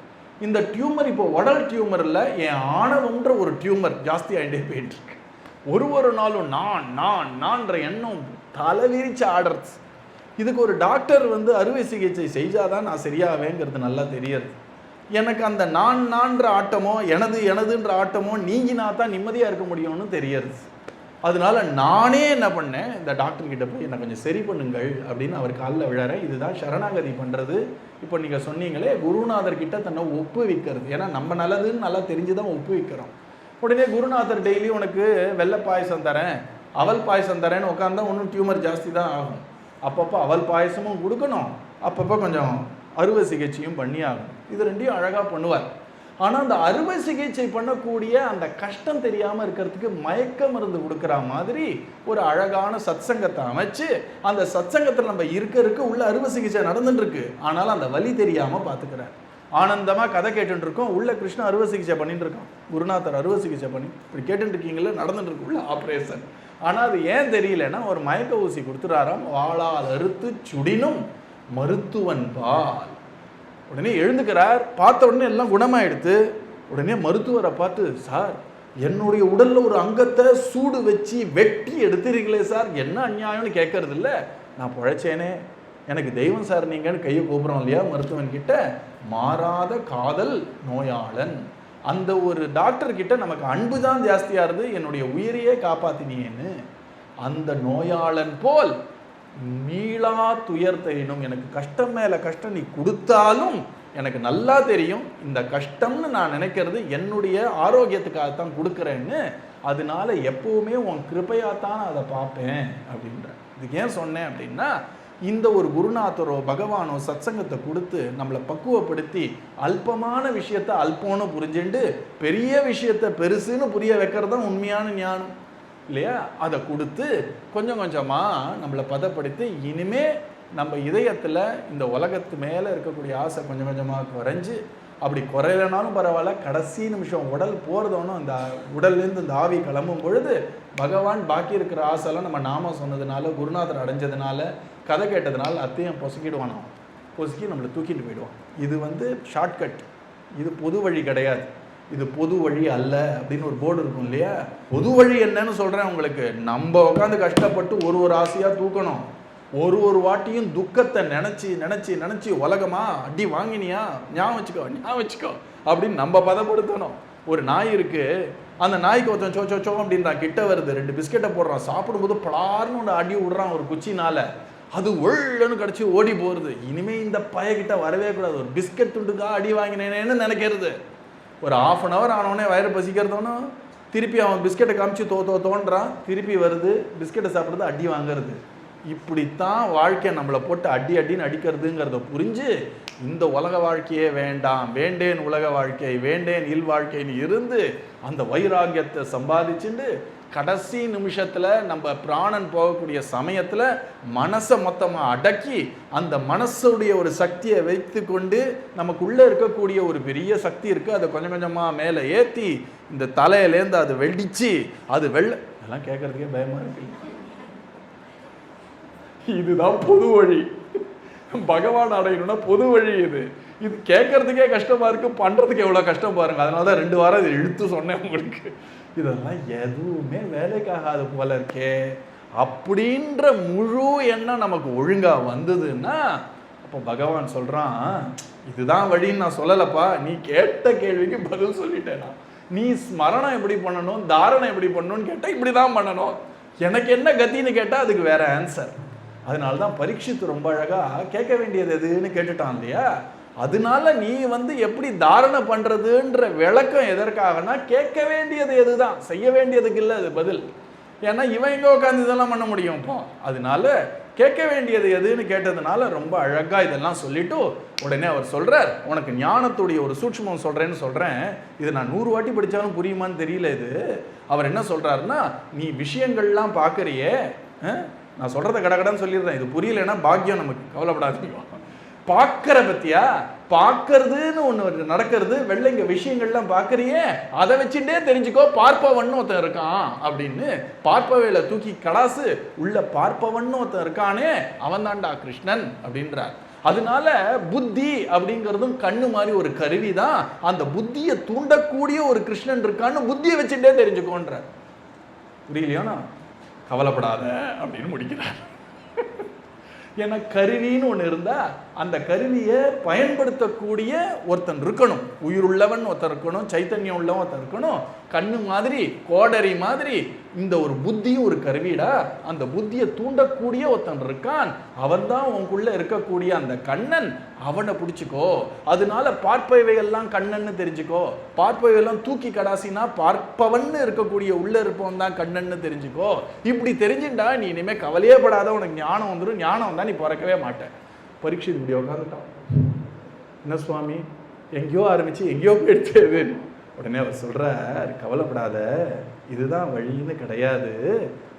இந்த டியூமர் இப்போ உடல் டியூமர் இல்லை, என் ஆணவம்ன்ற ஒரு டியூமர் ஜாஸ்தி ஆகிட்டே போயிட்டு இருக்கு. ஒரு நாளும் நான்ற எண்ணம் தலைவிரிச்சு ஆடுறது. இதுக்கு ஒரு டாக்டர் வந்து அறுவை சிகிச்சை செய்தாதான் நான் சரியாவேங்கிறது நல்லா தெரியாது. எனக்கு அந்த நான்ற ஆட்டமோ எனதுன்ற ஆட்டமோ நீங்கினா தான் நிம்மதியாக இருக்க முடியும்னு தெரியாது. அதனால நானே என்ன பண்ணேன், இந்த டாக்டர்கிட்ட போய் என்னை கொஞ்சம் சரி பண்ணுங்கள் அப்படின்னு அவர் காலில் விழறேன். இதுதான் சரணாகதி பண்ணுறது. இப்போ நீங்கள் சொன்னீங்களே, குருநாதர்கிட்ட தன்னை ஒப்புவிக்கிறது. ஏன்னா நம்ம நல்லதுன்னு நல்லா தெரிஞ்சு தான் ஒப்புவிக்கிறோம். உடனே குருநாதர் டெய்லி உனக்கு வெள்ளை பாயசம் தரேன், அவல் பாயசம் தரேன்னு உட்காந்தா ஒன்றும் டியூமர் ஜாஸ்தி தான் ஆகும். அப்பப்போ அவல் பாயசமும் கொடுக்கணும், அப்பப்போ கொஞ்சம் அறுவை சிகிச்சையும் பண்ணி ஆகணும். இது ரெண்டையும் அழகாக பண்ணுவார். ஆனால் அந்த அறுவை சிகிச்சை பண்ணக்கூடிய அந்த கஷ்டம் தெரியாமல் இருக்கிறதுக்கு மயக்க மருந்து கொடுக்குற மாதிரி ஒரு அழகான சத்சங்கத்தை அமைச்சு, அந்த சத்சங்கத்தில் நம்ம இருக்க உள்ள அறுவை சிகிச்சை நடந்துட்டு இருக்கு, ஆனாலும் அந்த வலி தெரியாமல் பார்த்துக்கிறார். ஆனந்தமாக கதை கேட்டுட்டு இருக்கோம், உள்ள கிருஷ்ணன் அறுவை சிகிச்சை பண்ணிட்டு இருக்கோம், குருநாதர் அறுவை சிகிச்சை பண்ணி இப்படி கேட்டுட்டு இருக்கீங்களே, நடந்துட்டு இருக்கு உள்ள ஆப்ரேஷன். ஆனால் அது ஏன் தெரியலன்னா, ஒரு மயக்க ஊசி கொடுத்துறாராம், வாளால் அறுத்து சுடினும் மருத்துவன் பால். உடனே எழுந்துக்கிறார், பார்த்த உடனே எல்லாம் குணமாயிடுத்து. உடனே மருத்துவரை பார்த்து, சார் என்னுடைய உடலில் ஒரு அங்கத்தை சூடு வச்சு வெட்டி எடுத்துறீங்களே சார், என்ன அநியாயம்னு கேட்கறது இல்லை, நான் பிழைச்சேனே, எனக்கு தெய்வம் சார் நீங்கன்னு கையை கூப்பிட்றோம் இல்லையா மருத்துவன் கிட்ட. மாறாத காதல் நோயாளன், அந்த ஒரு டாக்டர் கிட்ட நமக்கு அன்பு தான் ஜாஸ்தியாக இருது, என்னுடைய உயிரையே காப்பாத்தினியேன்னு. அந்த நோயாளன் போல் மீளா துயர் தெரியணும். எனக்கு கஷ்டம் மேலே கஷ்டம் நீ கொடுத்தாலும் எனக்கு நல்லா தெரியும், இந்த கஷ்டம்னு நான் நினைக்கிறது என்னுடைய ஆரோக்கியத்துக்காகத்தான் கொடுக்குறேன்னு, அதனால எப்பவுமே உன் கிருபையாத்தான் அதை பார்ப்பேன் அப்படின்ற. இதுக்கு ஏன் சொன்னேன் அப்படின்னா, இந்த ஒரு குருநாதரோ பகவானோ சத்சங்கத்தை கொடுத்து நம்மளை பக்குவப்படுத்தி அல்பமான விஷயத்த அல்பம்னு புரிஞ்சுண்டு பெரிய விஷயத்த பெருசுன்னு புரிய வைக்கிறது தான் உண்மையான ஞானம் இல்லையா? அதை கொடுத்து கொஞ்சம் கொஞ்சமாக நம்மளை பதப்படுத்தி, இனிமே நம்ம இதயத்தில் இந்த உலகத்து மேலே இருக்கக்கூடிய ஆசை கொஞ்சம் கொஞ்சமாக குறைஞ்சி, அப்படி குறையலனாலும் பரவாயில்ல, கடைசி நிமிஷம் உடல் போகிறதோனும் அந்த உடல்லேருந்து இந்த ஆவி கிளம்பும் பொழுது பகவான் பாக்கி இருக்கிற ஆசைலாம் நம்ம நாம சொன்னதுனால, குருநாதர் அடைஞ்சதுனால, கதை கேட்டதுனால அத்தையும் பொசுக்கிடுவானோ, பொசுக்கி நம்மளை தூக்கிட்டு போயிடுவான். இது வந்து ஷார்ட்கட், இது பொது வழி கிடையாது, இது பொது வழி அல்ல அப்படின்னு ஒரு போர்டு இருக்கும் இல்லையா? பொது வழி என்னன்னு சொல்கிறேன் உங்களுக்கு. நம்ம உட்காந்து கஷ்டப்பட்டு ஒரு ஆசையாக தூக்கணும், ஒரு வாட்டியும் துக்கத்தை நினச்சி நினச்சி நினச்சி உலகமா அடி வாங்கினியா ஞாபகம் வச்சுக்கோ அப்படின்னு நம்ம பதப்படுத்தணும். ஒரு நாய் இருக்குது, அந்த நாய்க்கு ஒருத்தன் சோ அப்படின்றான், கிட்ட வருது, 2 பிஸ்கெட்டை போடுறான், சாப்பிடும்போது பலார்னு ஒன்று அடி விடுறான் ஒரு குச்சினால, அது ஒழுன்னு கிடச்சி ஓடி போகிறது. இனிமேல் இந்த பையகிட்ட வரவே கூடாது, ஒரு பிஸ்கெட் துண்டுக்காக அடி வாங்கினேன்னு நினைக்கிறது. ஒரு 1/2 hour ஆனவொடனே வயிறு பசிக்கிறதோன்னு திருப்பி அவன் பிஸ்கெட்டை காமிச்சு தோன்றான், திருப்பி வருது, பிஸ்கெட்டை சாப்பிட்றது, அடி வாங்கிறது. இப்படித்தான் வாழ்க்கை நம்மளை போட்டு அடின்னு அடிக்கிறதுங்கிறத புரிஞ்சு, இந்த உலக வாழ்க்கையே வேண்டாம், வேண்டேன் உலக வாழ்க்கை, வேண்டேன் இல் வாழ்க்கைன்னு இருந்து அந்த வைராகியத்தை சம்பாதிச்சுட்டு கடைசி நிமிஷத்தில் நம்ம பிராணன் போகக்கூடிய சமயத்தில் மனசை மொத்தமாக அடக்கி, அந்த மனசுடைய ஒரு சக்தியை வைத்து கொண்டு நமக்குள்ளே இருக்கக்கூடிய ஒரு பெரிய சக்தி இருக்குது, அதை கொஞ்சம் கொஞ்சமாக மேலே ஏற்றி இந்த தலையிலேருந்து அது வெடிச்சு அது அதெல்லாம் கேட்குறதுக்கே பயமாக இருக்கு. இதுதான் பொது வழி, பகவான் அடையணும்னா பொது வழி. இது கேட்கறதுக்கே கஷ்டமா இருக்கு, பண்றதுக்கு எவ்வளவு கஷ்டம் பாருங்க. அதனால தான் 2 வாரம் இது இழுத்து சொன்னேன் உங்களுக்கு. இதெல்லாம் எதுவுமே வேலைக்காகாது போல இருக்கே அப்படின்ற முழு எண்ணம் நமக்கு ஒழுங்கா வந்ததுன்னா, அப்போ பகவான் சொல்றான், இதுதான் வழின்னு நான் சொல்லலப்பா, நீ கேட்ட கேள்விக்கு பதில் சொல்லிட்டேனா. நீ ஸ்மரணம் எப்படி பண்ணணும், தாரணம் எப்படி பண்ணணும்னு கேட்டால் இப்படிதான் பண்ணணும், எனக்கு என்ன கத்தின்னு கேட்டால் அதுக்கு வேற ஆன்சர். அதனால தான் பரீட்சித்து ரொம்ப அழகாக கேட்க வேண்டியது எதுன்னு கேட்டுட்டான் இல்லையா? அதனால நீ எப்படி தாரணை பண்ணுறதுன்ற விளக்கம் எதற்காகனா, கேட்க வேண்டியது எதுதான், செய்ய வேண்டியதுக்கு இல்லை அது பதில். ஏன்னா இவன் எங்கே உட்காந்து இதெல்லாம் பண்ண முடியும் இப்போ. அதனால கேட்க வேண்டியது எதுன்னு கேட்டதுனால ரொம்ப அழகா இதெல்லாம் சொல்லிட்டு உடனே அவர் சொல்றார், உனக்கு ஞானத்துடைய ஒரு சூட்சுமம் சொல்றேன்னு சொல்றேன், இது நான் 100 வாட்டி படிச்சாலும் புரியுமான்னு தெரியல. இது அவர் என்ன சொல்றாருன்னா, நீ விஷயங்கள்லாம் பார்க்கறியே, நான் சொல்றத கடகடன்னு சொல்லிடுறேன், இது புரியலைன்னா பாக்கியம் நமக்கு, கவலைப்படாதீங்க. பார்க்கற பத்தியா, பார்க்கறதுன்னு ஒன்று நடக்கிறது, வெள்ளைங்க விஷயங்கள்லாம் பார்க்கறியே, அதை வச்சுட்டே தெரிஞ்சுக்கோ பார்ப்பவன் ஒருத்தன் இருக்கான் அப்படின்னு. பார்ப்பவையில தூக்கி கடாசு, உள்ள பார்ப்பவன் ஒருத்தன் இருக்கானே, அவன் தான்டா கிருஷ்ணன் அப்படின்றார். அதனால புத்தி அப்படிங்கிறதும் கண்ணு மாதிரி ஒரு கருவி தான். அந்த புத்தியை தூண்டக்கூடிய ஒரு கிருஷ்ணன் இருக்கான்னு புத்தியை வச்சுட்டே தெரிஞ்சுக்கோன்றார். புரியலையானா கவலைப்படாத அப்படின்னு முடிக்கிறார். ஏன்னா கருவின்னு ஒன்று இருந்தால் அந்த கருவியை பயன்படுத்தக்கூடிய ஒருத்தன் இருக்கணும், உயிருள்ளவன் ஒருத்தன் இருக்கணும், சைத்தன்யம் உள்ளவன் ஒருத்தன் இருக்கணும். கண்ணு மாதிரி கோடரி மாதிரி இந்த ஒரு புத்தியும் ஒரு கருவிடா, அந்த புத்தியை தூண்டக்கூடிய ஒருத்தன் இருக்கான், அவன் தான் உனக்குள்ள இருக்கக்கூடிய அந்த கண்ணன், அவனை பிடிச்சிக்கோ. அதனால பார்ப்பவையெல்லாம் கண்ணன்னு தெரிஞ்சுக்கோ, பார்ப்பவையெல்லாம் தூக்கி கடாசினா பார்ப்பவன் இருக்கக்கூடிய உள்ள இருப்பவன் தான் கண்ணன்னு தெரிஞ்சுக்கோ. இப்படி தெரிஞ்சுட்டா நீ இனிமே கவலையே படாத, உனக்கு ஞானம் வந்துடும், ஞானம் வந்தா நீ பிறக்கவே மாட்டேன். பரீட்சித் இப்படி உட்காந்துட்டான். என்ன சுவாமி, எங்கேயோ ஆரம்பிச்சு எங்கேயோ போயிடுச்சு. உடனே அவர் சொல்றார், கவலைப்படாத, இதுதான் வழின்னு கிடையாது,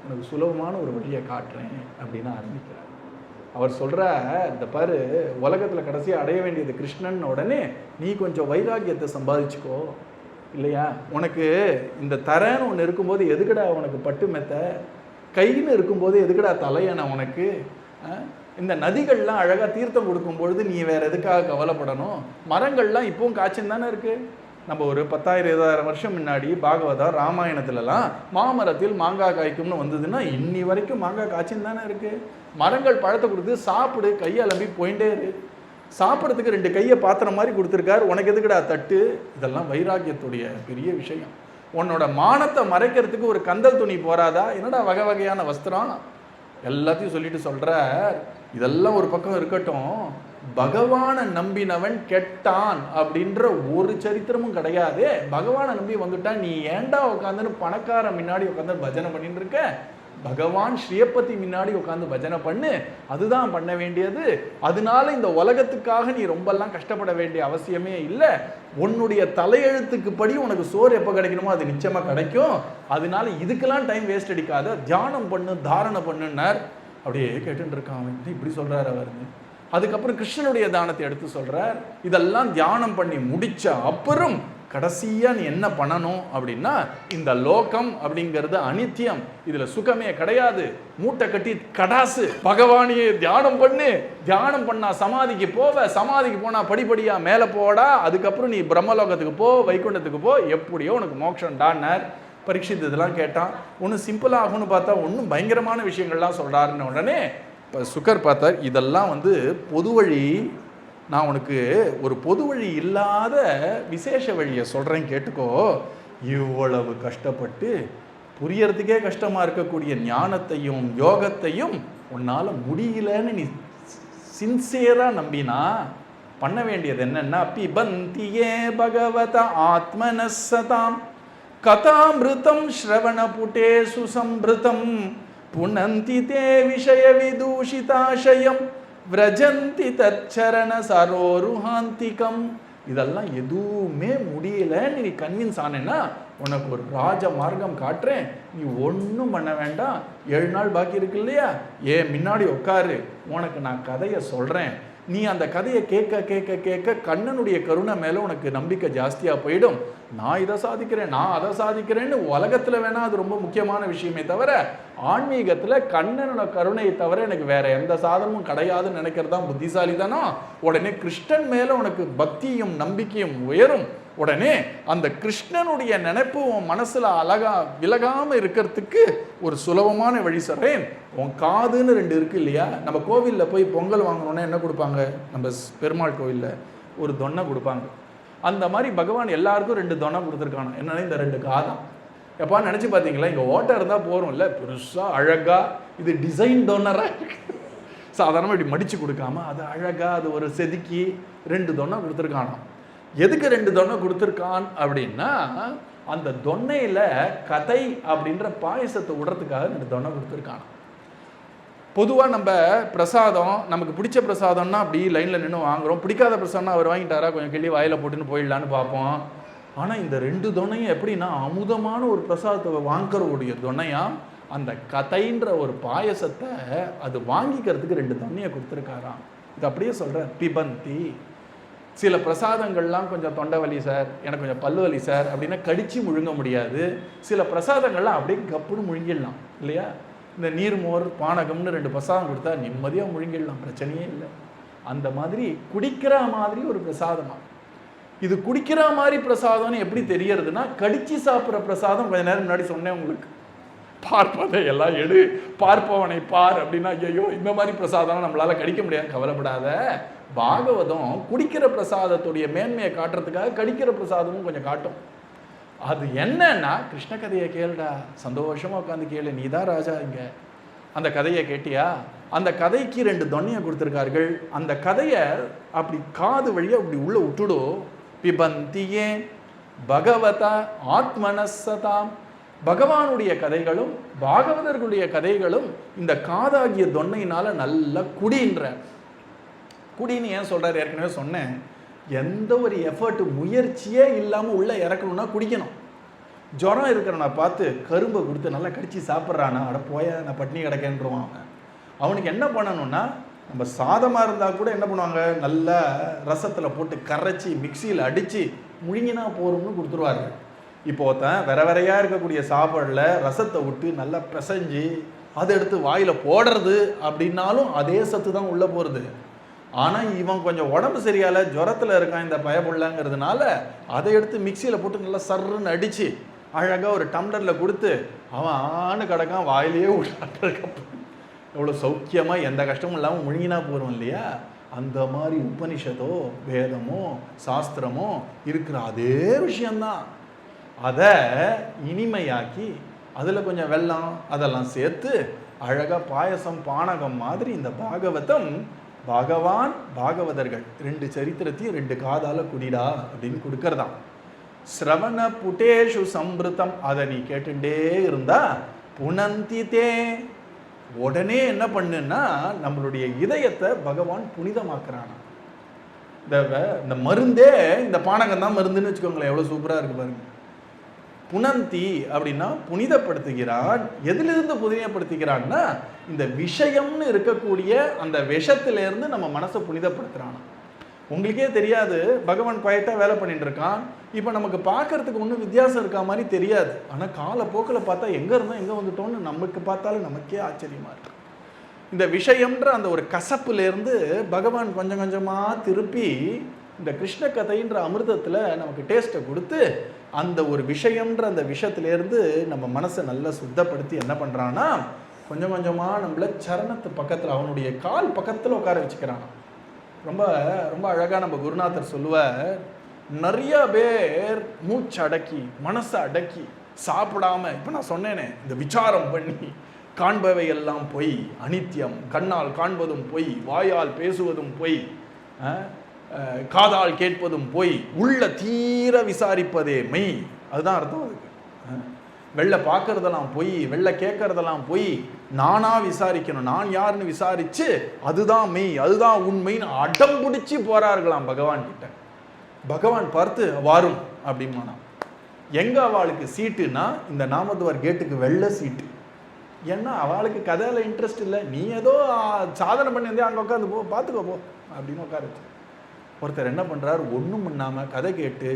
உனக்கு சுலபமான ஒரு வழியை காட்டுறேன் அப்படின்னு ஆரம்பிக்கிறார். அவர் சொல்ற, இந்த பாரு, உலகத்துல கடைசியா அடைய வேண்டியது கிருஷ்ணன். உடனே நீ கொஞ்சம் வைராக்கியத்தை சம்பாதிச்சுக்கோ இல்லையா. உனக்கு இந்த தரன்னு ஒன்று இருக்கும்போது எதுக்கடா உனக்கு பட்டு மெத்த, கைன்னு இருக்கும்போது எதுக்கடா தலையணை உனக்கு. இந்த நதிகள்லாம் அழகாக தீர்த்தம் கொடுக்கும் பொழுது நீ வேற எதுக்காக கவலைப்படணும். மரங்கள்லாம் இப்பவும் காய்ச்சுன்னு தானே இருக்கு. நம்ம ஒரு 10,000-20,000 வருஷம் முன்னாடி பாகவதம் ராமாயணத்துலலாம் மாமரத்தில் மாங்காய் காய்க்கும்னு வந்ததுன்னா இன்னி வரைக்கும் மாங்காய் காய்ச்சின்னு தானே இருக்கு. மரங்கள் பழத்தை கொடுத்து சாப்பிடு, கையலம்பி போயிட்டே இரு. சாப்பிட்றதுக்கு 2 கையை பாத்திரம் மாதிரி கொடுத்துருக்காரு, உனக்கு எதுக்குடா தட்டு. இதெல்லாம் வைராக்கியத்துடைய பெரிய விஷயம். உன்னோட மானத்தை மறைக்கிறதுக்கு ஒரு கந்தல் துணி போறாதா, என்னடா வகை வகையான வஸ்திரம், எல்லாத்தையும் சொல்லிட்டு சொல்ற. இதெல்லாம் ஒரு பக்கம் இருக்கட்டும், பகவானை நம்பினவன் கெட்டான் அப்படின்ற ஒரு சரித்திரமும் கிடையாது. பகவானை நம்பி வந்துட்டா நீ ஏண்டா உட்காந்துன்னு பணக்கார முன்னாடி உட்காந்து பஜனை பண்ணிட்டு இருக்க. பகவான் ஸ்ரீயப்பதி முன்னாடி உட்காந்து பஜனை பண்ணு, அதுதான் பண்ண வேண்டியது. அதனால இந்த உலகத்துக்காக நீ ரொம்பலாம் கஷ்டப்பட வேண்டிய அவசியமே இல்லை. உன்னுடைய தலையெழுத்துக்கு படி உனக்கு சோறு எப்போ கிடைக்கணுமோ அது நிச்சயமா கிடைக்கும். அதனால இதுக்கெல்லாம் டைம் வேஸ்ட் அடிக்காத, தியானம் பண்ணு, தாரணை பண்ணுன்னார். அப்படியே கேட்டுட்டு இருக்கான், இப்படி சொல்றாரு அவர். அதுக்கப்புறம் கிருஷ்ணனுடைய தானத்தை எடுத்து சொல்றார். இதெல்லாம் தியானம் பண்ணி முடிச்ச அப்புறம் கடைசியா நீ என்ன பண்ணணும் அப்படின்னா, இந்த லோகம் அப்படிங்கிறது அனித்தியம், இதுல சுகமே கிடையாது, மூட்டை கட்டி கடாசு, பகவானியை தியானம் பண்ணு, தியானம் பண்ணா சமாதிக்கு போவ, சமாதிக்கு போனா படிப்படியா மேல போடா, அதுக்கப்புறம் நீ பிரம்மலோகத்துக்கு போ, வைகுண்டத்துக்கு போ, எப்படியோ உனக்கு மோட்சம் டான்னார். பரீட்சித் இதெல்லாம் கேட்டான். ஒன்றும் சிம்பிள் ஆகும்னு பார்த்தா ஒன்றும் பயங்கரமான விஷயங்கள்லாம் சொல்றாருன்னு உடனே இப்போ சுகர் பார்த்தார், இதெல்லாம் பொது வழி, நான் உனக்கு ஒரு பொது வழி இல்லாத விசேஷ வழியை சொல்கிறேன் கேட்டுக்கோ. இவ்வளவு கஷ்டப்பட்டு புரியறதுக்கே கஷ்டமாக இருக்கக்கூடிய ஞானத்தையும் யோகத்தையும் உன்னால் முடியலன்னு நீ சின்சியராக நம்பினா பண்ண வேண்டியது என்னன்னா, பிபந்தியே பகவத ஆத்மனசதாம் கதாமிருதம் ஸ்ரவணபுட்டே சுசம்பிருதம் புனந்தி தே விஷய விதூஷிதாஷயம் விரஜந்தி தச்சரண சரோருஹாந்திகம். இதெல்லாம் எதுவுமே முடியலன்னு நீ கன்வின்ஸ் ஆனேன்னா உனக்கு ஒரு ராஜ மார்க்கம் காட்டுறேன். நீ ஒன்றும் பண்ண வேண்டாம், 7 நாள் பாக்கி இருக்கு இல்லையா, முன்னாடி உட்காரு, உனக்கு நான் கதையை சொல்கிறேன். நீ அந்த கதையை கேட்க கேட்க கேட்க கண்ணனுடைய கருணை மேலே உனக்கு நம்பிக்கை ஜாஸ்தியாக போயிடும். நான் இதை சாதிக்கிறேன், நான் அதை சாதிக்கிறேன்னு உலகத்தில் வேணால் அது ரொம்ப முக்கியமான விஷயமே தவிர, ஆன்மீகத்தில் கண்ணனோட கருணையை தவிர எனக்கு வேற எந்த சாதனமும் கிடையாதுன்னு நினைக்கிறது தான் புத்திசாலி தானோ. உடனே கிருஷ்ணன் மேலே உனக்கு பக்தியும் நம்பிக்கையும் உயரும். உடனே அந்த கிருஷ்ணனுடைய நினைப்பு உன் மனசுல அழகா விலகாம இருக்கிறதுக்கு ஒரு சுலபமான வழி சொல்றேன். உன் காதுன்னு 2 இருக்கு இல்லையா, நம்ம கோவிலில் போய் பொங்கல் வாங்கணும்னா என்ன கொடுப்பாங்க, நம்ம பெருமாள் கோவிலில் ஒரு தொன்னை கொடுப்பாங்க. அந்த மாதிரி பகவான் எல்லாருக்கும் 2 தொன்னை கொடுத்துருக்கானோ. என்னன்னா இந்த 2 காதம். எப்பா நினச்சி பார்த்தீங்களா, இங்கே ஓட்டை இருந்தால் போகிறோம் இல்லை, பெருசாக அழகாக இது டிசைன் தொன்னராக சாதாரணமாக இப்படி மடித்து கொடுக்காம அது அழகாக அது ஒரு செதுக்கி 2 தொன்னை கொடுத்துருக்கானோ. எதுக்கு 2 தொன்னை கொடுத்துருக்கான் அப்படின்னா, அந்த தொன்னையில் கதை அப்படின்ற பாயசத்தை விடுறதுக்காக 2 தொன்னை கொடுத்துருக்கான். பொதுவாக நம்ம பிரசாதம், நமக்கு பிடிச்ச பிரசாதம்னா அப்படி லைனில் நின்று வாங்குகிறோம். பிடிக்காத பிரசாதம்னா அவர் வாங்கிட்டாரா கொஞ்சம் கிள்ளி வாயில் போட்டுன்னு போயிடலான்னு பார்ப்போம். ஆனால் இந்த 2 தொன்னையும் எப்படின்னா அமுதமான ஒரு பிரசாதத்தை வாங்குறவுடைய தொன்னையாக அந்த கதைன்ற ஒரு பாயசத்தை அது வாங்கிக்கிறதுக்கு 2 தொன்னையை கொடுத்துருக்காராம். இது அப்படியே சொல்கிறேன், பிபந்தி. சில பிரசாதங்கள்லாம் கொஞ்சம் தொண்டை வலி சார், எனக்கு கொஞ்சம் பல்லு வலி சார் அப்படின்னா கடிச்சு முழுங்க முடியாது. சில பிரசாதங்கள்லாம் அப்படியே கப்புன்னு முழுங்கிடலாம் இல்லையா? இந்த நீர்மோர் பானகம்னு 2 பிரசாதம் கொடுத்தா நிம்மதியாக முழுங்கிடலாம், பிரச்சனையே இல்லை. அந்த மாதிரி குடிக்கிற மாதிரி ஒரு பிரசாதமா. இது குடிக்கிற மாதிரி பிரசாதம்னு எப்படி தெரியறதுன்னா, கடிச்சு சாப்பிட்ற பிரசாதம் கொஞ்ச நேரம் முன்னாடி சொன்னேன் உங்களுக்கு. பார்ப்பதை எல்லாம் எடு, பார்ப்பவனை பார் அப்படின்னா, ஐயோ இந்த மாதிரி பிரசாதம் நம்மளால கடிக்க முடியாது, கவலைப்படாத. பாகவதம் குடிக்கிற பிரசாதத்துடைய மேன்மையை காட்டுறதுக்காக கடிக்கிற பிரசாதமும் கொஞ்சம் காட்டும். அது என்னன்னா, கிருஷ்ண கதையை கேளுடா, சந்தோஷமா உட்காந்து கேளு, நீ தான் ராஜா இங்க. அந்த கதையை கேட்டியா? அந்த கதைக்கு 2 தொன்னையை கொடுத்துருக்கார்கள். அந்த கதையை அப்படி காது வழியா அப்படி உள்ள விட்டுடும். பிபந்தியே பகவதா ஆத்மனசதாம். பகவானுடைய கதைகளும் பாகவதர்களுடைய கதைகளும் இந்த காதாகிய தொன்னையினால நல்லா குடின்ற. குடின்னு ஏன் சொல்றாரு? ஏற்கனவே சொன்னேன், எந்த ஒரு எஃபர்ட் முயற்சியே இல்லாமல் உள்ள இறக்கணும்னா குடிக்கணும். ஜுரம் இருக்கிறவனை பார்த்து கரும்பை கொடுத்து நல்லா கடிச்சு சாப்பிட்றானா, அட போய நான் பட்னி கிடக்கேன்றான். அவனுக்கு என்ன பண்ணணும்னா, நம்ம சாதமாக இருந்தால் கூட என்ன பண்ணுவாங்க, நல்லா ரசத்தில் போட்டு கரைச்சி மிக்சியில் அடித்து முழுங்கினா போகிறோம்னு கொடுத்துருவாரு. இப்போ ஒருத்தன் வேற வேறையாக இருக்கக்கூடிய சாப்பாடில் ரசத்தை விட்டு நல்லா பிசைஞ்சு அதை எடுத்து வாயில் போடுறது அப்படின்னாலும் அதே சத்து தான் உள்ளே போகிறது. ஆனால் இவன் கொஞ்சம் உடம்பு சரியால ஜுரத்தில் இருக்கான் இந்த பயப்புள்ளங்கிறதுனால அதை எடுத்து மிக்சியில் போட்டு நல்லா சர்ன்னு அடித்து அழகாக ஒரு டம்ளரில் கொடுத்து அவன் ஆணு கிடக்கான், வாயிலேயே விட்டாட்டுறதுக்கு எவ்வளோ சௌக்கியமாக எந்த கஷ்டமும் இல்லாமல் முழுங்கினா போகிறோம் இல்லையா? அந்த மாதிரி உபனிஷத்தோ வேதமோ சாஸ்திரமோ இருக்கிற அதே விஷயந்தான். அதை இனிமையாக்கி அதில் கொஞ்சம் வெல்லம் அதெல்லாம் சேர்த்து அழகாக பாயசம் பானகம் மாதிரி இந்த பாகவதம் பகவான் பாகவதர்கள் 2 சரித்திரத்தையும் 2 காதால குடிடா அப்படின்னு கொடுக்கறதாம். ஸ்ரவண புட்டேஷு சம்பிருத்தம். அதை நீ கேட்டுட்டே இருந்தா புனந்திதே, உடனே என்ன பண்ணுன்னா நம்மளுடைய இதயத்தை பகவான் புனிதமாக்குறானா. இந்த மருந்தே இந்த பானகம் தான் மருந்துன்னு வச்சுக்கோங்களேன், எவ்வளோ சூப்பராக இருக்கு பாருங்க. புனந்தி அப்படின்னா புனிதப்படுத்துகிறான். எதிலிருந்து புனிதப்படுத்துகிறான்னா, இந்த விஷயம்னு இருக்கக்கூடிய அந்த விஷத்திலேருந்து நம்ம மனசை புனிதப்படுத்துறான். உங்களுக்கே தெரியாது, பகவான் குவைட்டாக வேலை பண்ணிட்டு இருக்கான். இப்போ நமக்கு பார்க்கறதுக்கு ஒன்றும் வித்தியாசம் இருக்கா மாதிரி தெரியாது. ஆனால் காலப்போக்கில் பார்த்தா எங்கே இருந்தோம் எங்கே வந்துட்டோம்னு நமக்கு பார்த்தாலும் நமக்கே ஆச்சரியமாக இருக்கு. இந்த விஷயம்ன்ற அந்த ஒரு கசப்புலேருந்து பகவான் கொஞ்சம் கொஞ்சமாக திருப்பி இந்த கிருஷ்ண கதைன்ற அமிர்தத்தில் நமக்கு டேஸ்ட்டை கொடுத்து அந்த ஒரு விஷயம்ன்ற அந்த விஷயத்துலேருந்து நம்ம மனசை நல்லா சுத்தப்படுத்தி என்ன பண்ணுறான்னா, கொஞ்சம் கொஞ்சமாக நம்மள சரணத்து பக்கத்தில் அவனுடைய கால் பக்கத்தில் உட்கார வச்சுக்கிறான். ரொம்ப ரொம்ப அழகாக நம்ம குருநாதர் சொல்லுவார், நிறைய பேர் மூச்சு அடக்கி மனசை அடக்கி சாப்பிடாம, இப்போ நான் சொன்னேனே இந்த விசாரம் பண்ணி காண்பவை எல்லாம் பொய், அனித்தியம், கண்ணால் காண்பதும் பொய், வாயால் பேசுவதும் பொய், காதால் கேட்பதும் பொய், உள்ள தீர விசாரிப்பதே மெய். அதுதான் அர்த்தம் அதுக்கு. வெளில பார்க்கறதெல்லாம் பொய், வெளில கேட்கறதெல்லாம் பொய், நானா விசாரிக்கணும், நான் யாருன்னு விசாரிச்சு அதுதான் மெய், அதுதான் உண்மைன்னு அடம் பிடிச்சி போறார்களாம் பகவான் கிட்ட. பகவான் பார்த்து வாரும் அப்படின்னா, எங்க அவளுக்கு சீட்டுன்னா இந்த நாமத்துவார் கேட்டுக்கு வெள்ளை சீட்டு. ஏன்னா அவளுக்கு கதையில் இன்ட்ரெஸ்ட் இல்லை, நீ ஏதோ சாதனை பண்ணி வந்தே அங்கே உட்காந்து போ, பார்த்துக்கோ போ அப்படின்னு உட்காருச்சு. ஒருத்தர் என்ன பண்ணுறார், ஒன்றும் பண்ணாமல் கதை கேட்டு,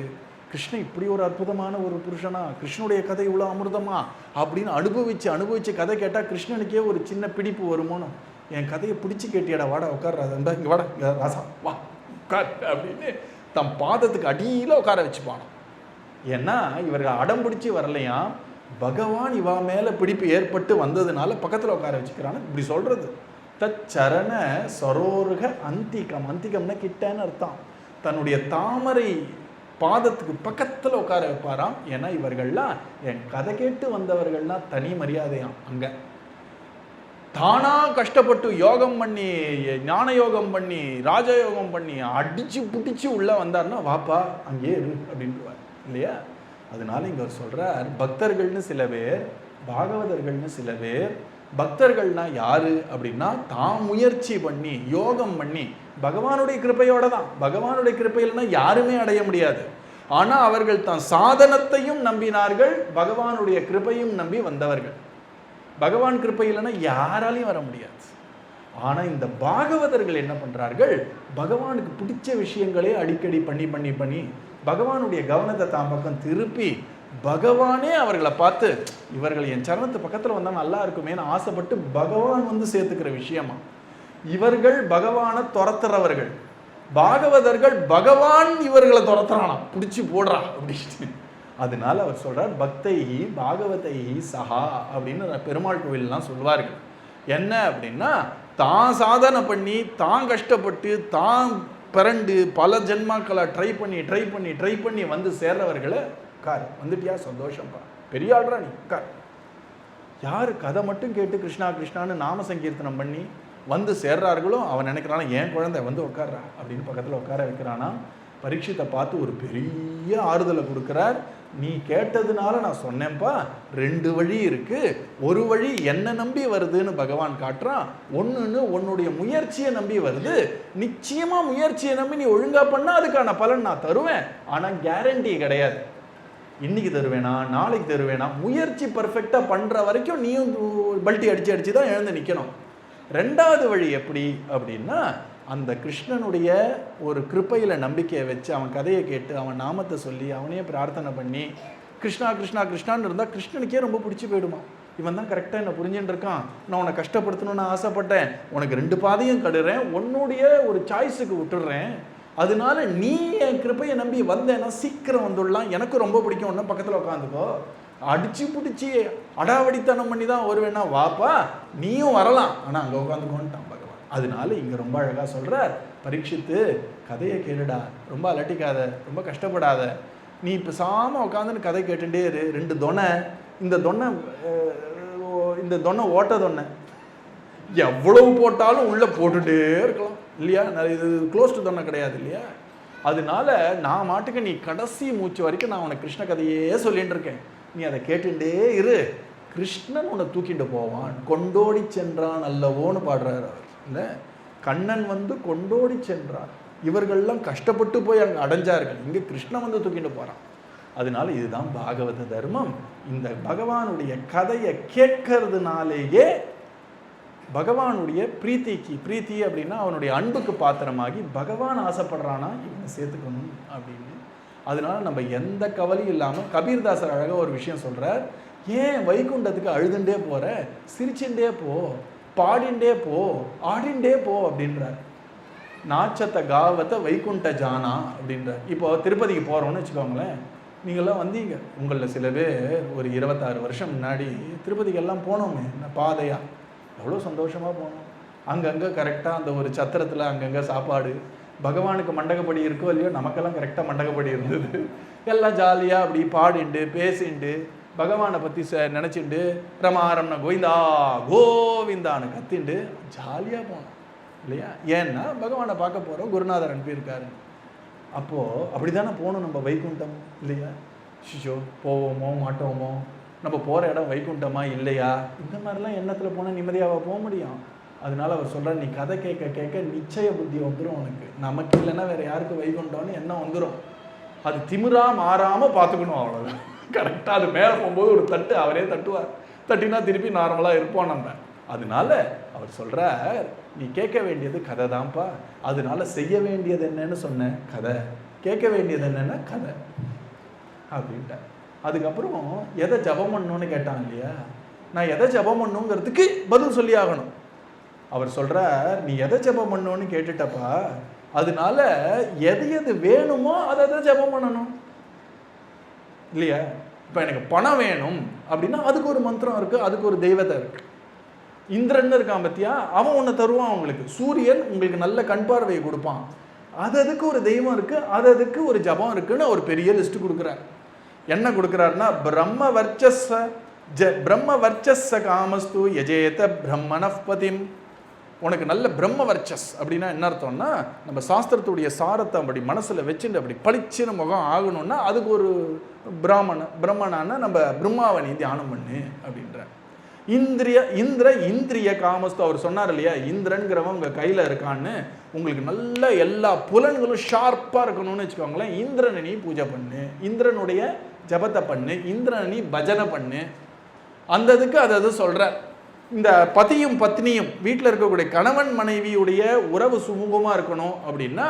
கிருஷ்ணன் இப்படி ஒரு அற்புதமான ஒரு புருஷனா, கிருஷ்ணனுடைய கதை இவ்வளோ அமிர்தமா அப்படின்னு அனுபவிச்சு கதை கேட்டால் கிருஷ்ணனுக்கே ஒரு சின்ன பிடிப்பு வருமோன்னு, என் கதையை பிடிச்சி கேட்டியாடா, வாடா உட்கார்றாது, இந்த இங்கே வாடா ராசா வா உட்கார் அப்படின்னு தம் பாதத்துக்கு அடியில் உட்கார வச்சுப்பானோ. ஏன்னா இவர்கள் அடம் பிடிச்சி வரலையா, பகவான் இவா மேலே பிடிப்பு ஏற்பட்டு வந்ததுனால பக்கத்தில் உட்கார வச்சுக்கிறான்னு இப்படி சொல்கிறது. தச்சரண சரோருக அந்திகம், அந்திகம்னா கிட்டன்னு அர்த்தம். தன்னுடைய தாமரை பாதத்துக்கு பக்கத்தில் உட்கார வைப்பாராம். ஏன்னா இவர்கள்லாம் என் கதை கேட்டு வந்தவர்கள்லாம் தனி மரியாதையாம். அங்கே தானா கஷ்டப்பட்டு யோகம் பண்ணி, ஞான யோகம் பண்ணி, ராஜயோகம் பண்ணி அடிச்சு புடிச்சு உள்ள வந்தார்னா வாப்பா அங்கே இரு அப்படின்ட்டுவார் இல்லையா? அதனால இங்க அவர் சொல்றார், பக்தர்கள்னு சில பேர், பாகவதர்கள்னு சில பேர். பக்தர்கள்னா யாரு அப்படின்னா, தான் முயற்சி பண்ணி யோகம் பண்ணி, பகவானுடைய கிருபையோட தான், பகவானுடைய கிருபையில்னா யாருமே அடைய முடியாது. ஆனா அவர்கள் தான் சாதனத்தையும் நம்பினார்கள், பகவானுடைய கிருபையும் நம்பி வந்தவர்கள். பகவான் கிருபை இல்லைன்னா யாராலையும் வர முடியாது. ஆனா இந்த பாகவதர்கள் என்ன பண்றார்கள், பகவானுக்கு பிடிச்ச விஷயங்களே அடிக்கடி பண்ணி பண்ணி பண்ணி பகவானுடைய கவனத்தை தான் பக்கம் திருப்பி, பகவானே அவர்களை பார்த்து இவர்கள் என் சரணத்து பக்கத்துல வந்தா நல்லா இருக்குமேன்னு ஆசைப்பட்டு பகவான் வந்து சேர்த்துக்கிற விஷயமா. இவர்கள் பகவானை துரத்துறவர்கள், பாகவதர்கள் பகவான் இவர்களை துரத்துறானா, பிடிச்சி போடுறா அப்படின்னு. அதனால அவர் சொல்றார், பக்தை பாகவதை சஹா அப்படின்னு பெருமாள் கோவில்லாம் சொல்வார்கள். என்ன அப்படின்னா, தான் சாதனை பண்ணி, தான் கஷ்டப்பட்டு, தான் பிறண்டு பல ஜென்மாக்களை ட்ரை பண்ணி வந்து சேர்றவர்களை, கார் வந்துட்டியா சந்தோஷம்ப்பா, பெரிய ஆள்றா நீ கார். யார் கதை மட்டும் கேட்டு கிருஷ்ணா கிருஷ்ணான்னு நாம சங்கீர்த்தனம் பண்ணி வந்து சேர்றார்களோ அவன் நினைக்கிறானா என் குழந்தை வந்து உட்கார்றா அப்படின்னு பக்கத்தில் உட்கார வைக்கிறானா. பரீட்சித்தை பார்த்து ஒரு பெரிய ஆறுதலை கொடுக்குறார். நீ கேட்டதுனால நான் சொன்னேன்ப்பா, 2 வழி இருக்கு, ஒரு வழி என்ன நம்பி வருதுன்னு பகவான் காட்டுறான், ஒன்றுன்னு உன்னுடைய முயற்சியை நம்பி வருது. நிச்சயமா முயற்சியை நம்பி நீ ஒழுங்கா பண்ணா அதுக்கான பலன் நான் தருவேன். ஆனா கேரண்டி கிடையாது, இன்னைக்கு தருவேனா நாளைக்கு தருவேனா. முயற்சி பர்ஃபெக்டா பண்ற வரைக்கும் நீயும் பல்ட்டி அடிச்சு தான் எழுந்து நிக்கணும். 2வது வழி எப்படி அப்படின்னா, அந்த கிருஷ்ணனுடைய ஒரு கிருப்பையில நம்பிக்கையை வச்சு அவன் கதையை கேட்டு அவன் நாமத்தை சொல்லி அவனையே பிரார்த்தனை பண்ணி கிருஷ்ணா கிருஷ்ணா கிருஷ்ணான்னு இருந்தால் கிருஷ்ணனுக்கே ரொம்ப பிடிச்சி போயிடுமா. இவன் தான் கரெக்டாக என்ன புரிஞ்சுட்டு இருக்கான், நான் உன்னை கஷ்டப்படுத்தணும்னு ஆசைப்பட்டேன், உனக்கு 2 பாதையும் கடுறேன், உன்னுடைய ஒரு சாய்ஸுக்கு விட்டுடுறேன், அதனால நீ என் கிருப்பையை நம்பி வந்தேன்னா சீக்கிரம் வந்துடலாம், எனக்கு ரொம்ப பிடிக்கும், ஒன்றும் பக்கத்தில் உட்காந்துக்கோ, அடிச்சு பிடிச்சி அடாவடித்தனம் பண்ணி தான் வருவேன்னா வாப்பா நீயும் வரலாம், ஆனால் அங்கே உட்காந்துக்கோன்ட்டான் பகவான். அதனால இங்கே ரொம்ப அழகாக சொல்கிறார், பரீட்சித்து கதையை கேளுடா, ரொம்ப அலட்டிக்காத, ரொம்ப கஷ்டப்படாத, நீ இப்போ சாம உட்காந்துன்னு கதை கேட்டுட்டே இரு. 2 தொனை, இந்த தொனை ஓட்ட தொனை, எவ்வளவு போட்டாலும் உள்ளே போட்டுகிட்டே இருக்கலாம் இல்லையா, இது க்ளோஸ்டு தொனை கிடையாது இல்லையா. அதனால நான் மாட்டுக்கு நீ கடைசி மூச்சு வரைக்கும் நான் உனக்கு கிருஷ்ண கதையே சொல்லிட்டு இருக்கேன், நீ அதை கேட்டுட்டே இரு, கிருஷ்ணன் உன்னை தூக்கிட்டு போவான், கொண்டோடி சென்றான் அல்லவோன்னு பாடுறாரு அவர் இல்லை. கண்ணன் வந்து கொண்டோடி சென்றான், இவர்கள்லாம் கஷ்டப்பட்டு போய் அங்கே அடைஞ்சார்கள், இங்கே கிருஷ்ணன் வந்து தூக்கிட்டு போகிறான். அதனால இதுதான் பாகவத தர்மம். இந்த பகவானுடைய கதையை கேட்கறதுனாலேயே பகவானுடைய பிரீத்தி அப்படின்னா அவனுடைய அன்புக்கு பாத்திரமாகி பகவான் ஆசைப்படுறானா இவனை சேர்த்துக்கணும் அப்படின்னு. அதனால நம்ம எந்த கவலையும் இல்லாமல், கபீர்தாசர் அழகாக ஒரு விஷயம் சொல்கிறார், ஏன் வைகுண்டத்துக்கு அழுதுண்டே போகிற, சிரிச்சுட்டே போ, பாடிண்டே போ, ஆடிண்டே போ அப்படின்றார். நாச்சத்த காவத்தை வைகுண்ட ஜானா அப்படின்றார். இப்போ திருப்பதிக்கு போகிறோன்னு வச்சுக்கோங்களேன், நீங்களாம் வந்தீங்க, உங்களில் சில பேர் ஒரு 26 வருஷம் முன்னாடி திருப்பதிக்கெல்லாம் போனோமே பாதையாக, எவ்வளோ சந்தோஷமாக போனோம். அங்கங்கே கரெக்டாக அந்த ஒரு சத்திரத்தில் அங்கங்கே சாப்பாடு, பகவானுக்கு மண்டகப்படி இருக்கோ இல்லையோ, நமக்கெல்லாம் கரெக்டாக மண்டகப்படி இருந்தது. எல்லாம் ஜாலியாக அப்படி பாடிண்டு பேசிண்டு பகவானை பற்றி நினச்சிண்டு ரமாரம்னா கோவிந்தா கோவிந்தான்னு கத்திண்டு ஜாலியாக போனோம் இல்லையா. ஏன்னா பகவானை பார்க்க போகிறோம், குருநாதர் அனுப்பியிருக்காரு. அப்போது அப்படி தானே போகணும் நம்ம வைகுண்டம் இல்லையா. ஷிஷோ போவோமோ மாட்டோமோ, நம்ம போகிற இடம் வைகுண்டமா இல்லையா, இந்த மாதிரிலாம் எண்ணத்தில் போனால் நிம்மதியாக போக முடியும். அதனால அவர் சொல்கிறார், நீ கதை கேட்க கேட்க நிச்சய புத்தி வந்துடும் உனக்கு, நமக்கு இல்லைன்னா வேறு யாருக்கு வைகுண்டம்னு எண்ணம் வந்துடும். அது திமிரா மாறாமல் பார்த்துக்கணும், அவ்வளோதான். கரெக்டாக அது மேலே போகும்போது ஒரு தட்டு அவரே தட்டுவார், தட்டினா திருப்பி நார்மலாக இருப்போம் நம்ம. அதனால அவர் சொல்கிறார், நீ கேட்க வேண்டியது கதை தான்ப்பா, அதனால செய்ய வேண்டியது என்னன்னு சொன்ன கதை, கேட்க வேண்டியது என்னென்ன கதை அப்படின்ட்டார். அதுக்கப்புறம் எதை ஜபம் பண்ணணும்னு கேட்டான் இல்லையா, நான் எதை ஜபம் பண்ணுங்கிறதுக்கு பதில் சொல்லி ஆகணும். அவர் சொல்கிறார், நீ எதை ஜபம் பண்ணணும்னு கேட்டுட்டப்பா, அதனால எது எது வேணுமோ அதை ஜபம் பண்ணணும் இல்லையா. இப்போ எனக்கு பணம் வேணும் அப்படின்னா அதுக்கு ஒரு மந்திரம் இருக்குது, அதுக்கு ஒரு தெய்வத்தை இருக்குது. இந்திரன் இருக்கான் பத்தியா, அவன் ஒன்று தருவான் உங்களுக்கு, சூரியன் உங்களுக்கு நல்ல கண் பார்வையை கொடுப்பான், அதுக்கு ஒரு தெய்வம் இருக்குது, அதுக்கு ஒரு ஜபம் இருக்குன்னு ஒரு பெரிய லிஸ்ட்டு கொடுக்குறார். என்ன கொடுக்குறாருன்னா, பிரம்ம வர்ச்சஸ்வ பிரம்ம வர்ச்சஸ் காமஸ்து யஜேத பிரம்மணபதிம். உனக்கு நல்ல பிரம்ம வர்ச்சஸ் அப்படின்னா என்ன அர்த்தம்னா, நம்ம சாஸ்திரத்துடைய சாரத்தை அப்படி மனசில் வச்சுட்டு அப்படி பளிச்சின முகம் ஆகணும்னா அதுக்கு ஒரு பிரம்மனான நம்ம பிரம்மாவை நீ தியானம் பண்ணு அப்படின்ற. இந்திரிய காமஸ்து அவர் சொன்னார் இல்லையா, இந்திரன்கிறவன் உங்கள் கையில் இருக்கான்னு, உங்களுக்கு நல்ல எல்லா புலன்களும் ஷார்ப்பாக இருக்கணும்னு வச்சுக்கோங்களேன். இந்திரனை நீ பூஜை பண்ணு, இந்திரனுடைய ஜபத்தை பண்ணு, இந்திரனை நீ பஜனை பண்ணு. அந்த இதுக்கு அது சொல்கிறார். இந்த பதியும் பத்னியும் வீட்டில் இருக்கக்கூடிய கணவன் மனைவியுடைய உறவு சுமூகமாக இருக்கணும் அப்படின்னா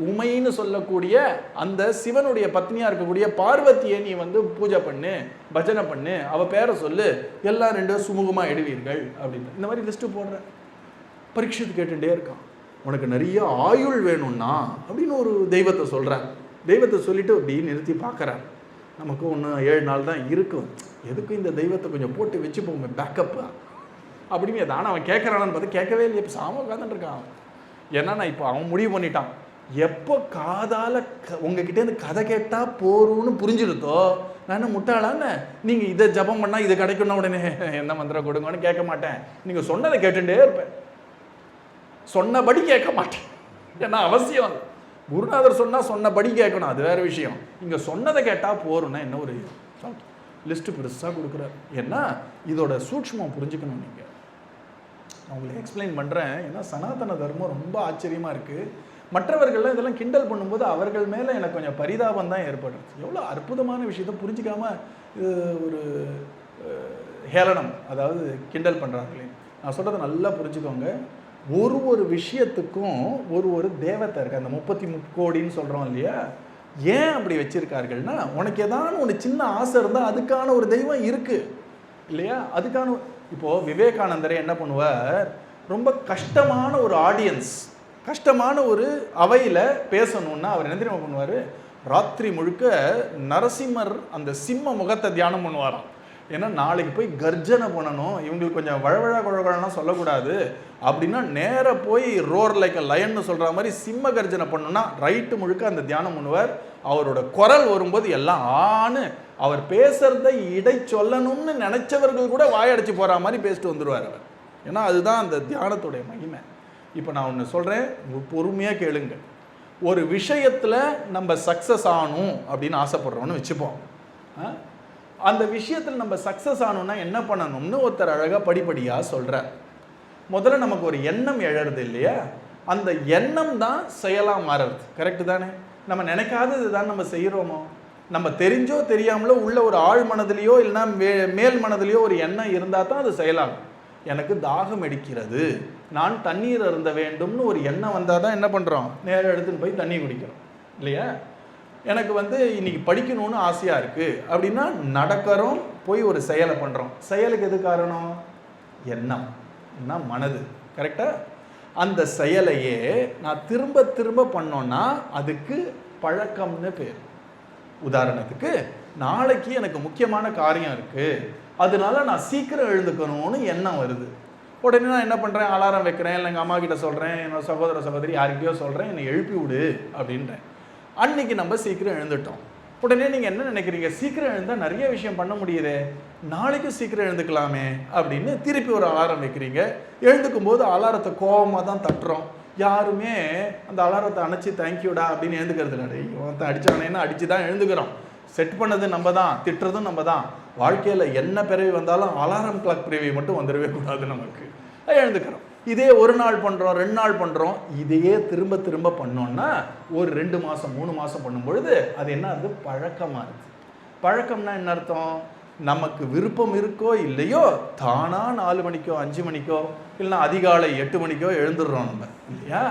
உமைன்னு சொல்லக்கூடிய அந்த சிவனுடைய பத்னியாக இருக்கக்கூடிய பார்வதியை நீ பூஜை பண்ணு, பஜனை பண்ணு, அவள் பேரை சொல்லு, எல்லாம் ரெண்டும் சுமூகமாக எடுவீர்கள் அப்படின்னு இந்த மாதிரி லிஸ்ட்டு போடுற. பரீட்சித்து கேட்டுட்டே இருக்கான், உனக்கு நிறைய ஆயுள் வேணும்னா அப்படின்னு ஒரு தெய்வத்தை சொல்கிறார். தெய்வத்தை சொல்லிவிட்டு அப்படி நிறுத்தி பார்க்குறார். நமக்கு ஒன்று 7 நாள் தான் இருக்கும், எதுக்கும் இந்த தெய்வத்தை கொஞ்சம் போட்டு வச்சுப்போங்க பேக்கப்பு அப்படின்னு. தானே அவன் கேட்குறானு பார்த்து கேட்கவே இல்லை, இப்போ சாம உட்காந்துட்டுருக்கான். ஏன்னா நான் இப்போ அவன் முடிவு பண்ணிட்டான், எப்போ காதால் உங்ககிட்டேருந்து கதை கேட்டால் போரும்னு புரிஞ்சுருத்தோ, நான் என்ன முட்டாளான்னு நீங்கள் இதை ஜபம் பண்ணால் இது கிடைக்கும்னா உடனே என்ன மந்திரம் கொடுங்கன்னு கேட்க மாட்டேன். நீங்கள் சொன்னதை கேட்டுட்டே இருப்பேன், சொன்னபடி கேட்க மாட்டேன். ஏன்னா அவசியம் அது. குருநாதர் சொன்னால் சொன்னபடி கேட்கணும், அது வேறு விஷயம். இங்கே சொன்னதை கேட்டால் போரும்னா என்ன ஒரு லிஸ்ட்டு பெருசாக கொடுக்குறாரு. ஏன்னா இதோட சூட்சமம் புரிஞ்சுக்கணும். நீங்கள் நான் உங்களுக்கு எக்ஸ்பிளைன் பண்ணுறேன். ஏன்னா சனாதன தர்மம் ரொம்ப ஆச்சரியமாக இருக்குது. மற்றவர்கள்லாம் இதெல்லாம் கிண்டல் பண்ணும்போது அவர்கள் மேலே எனக்கு கொஞ்சம் பரிதாபம் தான் ஏற்படுது. எவ்வளோ அற்புதமான விஷயத்தை புரிஞ்சிக்காமல் இது ஒரு ஹேளனம், அதாவது கிண்டல் பண்ணுறாங்களே. நான் சொல்கிறத நல்லா புரிஞ்சுக்கோங்க. ஒரு விஷயத்துக்கும் ஒரு தேவத்தை இருக்குது. அந்த 33 கோடின்னு சொல்கிறோம் இல்லையா, ஏன் அப்படி வச்சிருக்கார்கள்னா, உனக்கு ஏதாவது ஒன்று சின்ன ஆசை இருந்தால் அதுக்கான ஒரு தெய்வம் இருக்குது இல்லையா. அதுக்கான இப்போது விவேகானந்தரே என்ன பண்ணுவார், ரொம்ப கஷ்டமான ஒரு ஆடியன்ஸ், கஷ்டமான ஒரு அவையில் பேசணுன்னா அவர் என்ன தெரியுமா பண்ணுவார், ராத்திரி முழுக்க நரசிம்மர் அந்த சிம்ம முகத்தை தியானம் பண்ணுவாராம். ஏன்னா நாளைக்கு போய் கர்ஜனை பண்ணணும், இவங்களுக்கு கொஞ்சம் வழவழலாம் சொல்லக்கூடாது அப்படின்னா நேராக போய் ரோர் லைக் லயன்னு சொல்கிற மாதிரி சிம்ம கர்ஜனை பண்ணணும்னா ரைட்டு முழுக்க அந்த தியானம் பண்ணுவார். அவரோட குரல் வரும்போது எல்லாம் ஆணு, அவர் பேசுகிறத இடை சொல்லணும்னு நினச்சவர்கள் கூட வாயடைச்சு போகிற மாதிரி பேசிட்டு வந்துடுவார் அவர். ஏன்னா அதுதான் அந்த தியானத்துடைய மகிமை. இப்போ நான் ஒன்று சொல்கிறேன், பொறுமையாக கேளுங்க. ஒரு விஷயத்தில் நம்ம சக்ஸஸ் ஆகணும் அப்படின்னு ஆசைப்படுறோன்னு வச்சுப்போம். அந்த விஷயத்தில் நம்ம சக்ஸஸ் ஆகணும்னா என்ன பண்ணணும்னு ஒருத்தர் அழகாக படிப்படியாக சொல்கிறார். முதல்ல நமக்கு ஒரு எண்ணம் எழறது இல்லையா, அந்த எண்ணம் தான் செயலாக மாறுறது. கரெக்டு தானே? நம்ம நினைக்காதது தான் நம்ம செய்கிறோமோ. நம்ம தெரிஞ்சோ தெரியாமலோ உள்ள ஒரு ஆழ் மனதிலையோ இல்லைன்னா மேல் மனதிலையோ ஒரு எண்ணம் இருந்தால் தான் அது செயலாகும். எனக்கு தாகம் அடிக்கிறது, நான் தண்ணீர் அருந்த வேண்டும்னு ஒரு எண்ணம் வந்தால் தான் என்ன பண்ணுறோம், நேரம் எடுத்துன்னு போய் தண்ணி குடிக்கிறோம் இல்லையா. எனக்கு இன்னைக்கு படிக்கணும்னு ஆசையாக இருக்குது அப்படின்னா நடக்கிறோம், போய் ஒரு செயலை பண்ணுறோம். செயலுக்கு எது காரணம்? எண்ணம், என்ன மனது. கரெக்டாக? அந்த செயலையே நான் திரும்ப திரும்ப பண்ணோன்னா அதுக்கு பழக்கம்னு பேர். உதாரணத்துக்கு நாளைக்கு எனக்கு முக்கியமான காரியம் இருக்குது, அதனால நான் சீக்கிரம் எழுந்துக்கணும்னு எண்ணம் வருது. உடனே நான் என்ன பண்ணுறேன், அலாரம் வைக்கிறேன், இல்லை எங்கள் அம்மா கிட்ட சொல்கிறேன், என்னோட சகோதர சகோதரி யாருக்கிட்டயோ சொல்கிறேன், என்னை எழுப்பி விடு அப்படின்றேன். அன்னைக்கு நம்ம சீக்கிரம் எழுந்துட்டோம். உடனே நீங்கள் என்ன நினைக்கிறீங்க, சீக்கிரம் எழுந்தால் நிறைய விஷயம் பண்ண முடியுதே, நாளைக்கும் சீக்கிரம் எழுந்துக்கலாமே அப்படின்னு திருப்பி ஒரு அலாரம் வைக்கிறீங்க. எழுந்துக்கும் போது அலாரத்தை கோபமாக தான் தட்டுறோம். யாருமே அந்த அலாரத்தை அணைச்சி தேங்க்யூடா அப்படின்னு எழுந்துக்கிறது இல்லை. ஒருத்தன் அடித்தானேன்னா அடித்து தான் எழுந்துக்கிறோம். செட் பண்ணது நம்ம தான், திட்டுறதும் நம்ம தான். வாழ்க்கையில் என்ன பிறவி வந்தாலும் அலாரம் கிளாக் பிறவி மட்டும் வந்துடவே கூடாது நமக்கு. எழுந்துக்கிறோம். இதே ஒரு நாள் பண்ணுறோம், 2 நாள் பண்ணுறோம், இதையே திரும்ப திரும்ப பண்ணோன்னா ஒரு 2 மாதம் 3 மாதம் பண்ணும் பொழுது அது என்ன, அது பழக்கமாக இருக்குது. பழக்கம்னா என்ன அர்த்தம், நமக்கு விருப்பம் இருக்கோ இல்லையோ தானாக 4 மணிக்கோ 5 மணிக்கோ இல்லைன்னா அதிகாலை 8 மணிக்கோ எழுந்துடுறோம் நம்ம இல்லையா.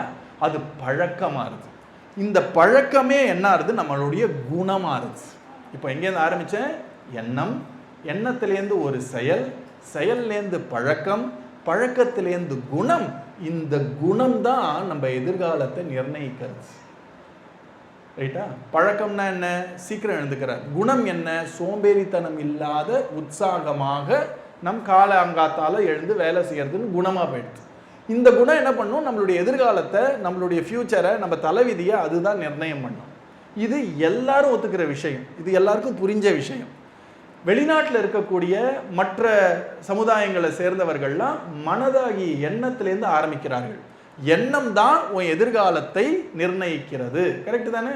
அது பழக்கமாக இருக்குது. இந்த பழக்கமே என்ன ஆகுது, நம்மளுடைய குணமாக இருக்குது. இப்போ எங்கேருந்து ஆரம்பித்தேன், எண்ணம், எண்ணத்துலேருந்து ஒரு செயல், செயல்லேருந்து பழக்கம், பழக்கத்திலேருந்து குணம். இந்த குணம் தான் நம்ம எதிர்காலத்தை நிர்ணயிக்கிறது. ரைட்டா? பழக்கம்னா என்ன, சீக்கிரம் எழுந்துக்கிறார். குணம் என்ன, சோம்பேறித்தனம் இல்லாத உற்சாகமாக நம் காலங்காத்தால எழுந்து வேலை செய்யறதுன்னு குணமாக போயிடுது. இந்த குணம் என்ன பண்ணும், நம்மளுடைய எதிர்காலத்தை, நம்மளுடைய ஃபியூச்சரை, நம்ம தலைவிதியை அதுதான் நிர்ணயம் பண்ணும். இது எல்லாரும் ஒத்துக்கிற விஷயம், இது எல்லாருக்கும் புரிஞ்ச விஷயம். வெளிநாட்டில் இருக்கக்கூடிய மற்ற சமுதாயங்களை சேர்ந்தவர்கள்லாம் மனதாகிய எண்ணத்திலேருந்து ஆரம்பிக்கிறார்கள். எண்ணம் தான் உன் எதிர்காலத்தை நிர்ணயிக்கிறது. கரெக்டு தானே?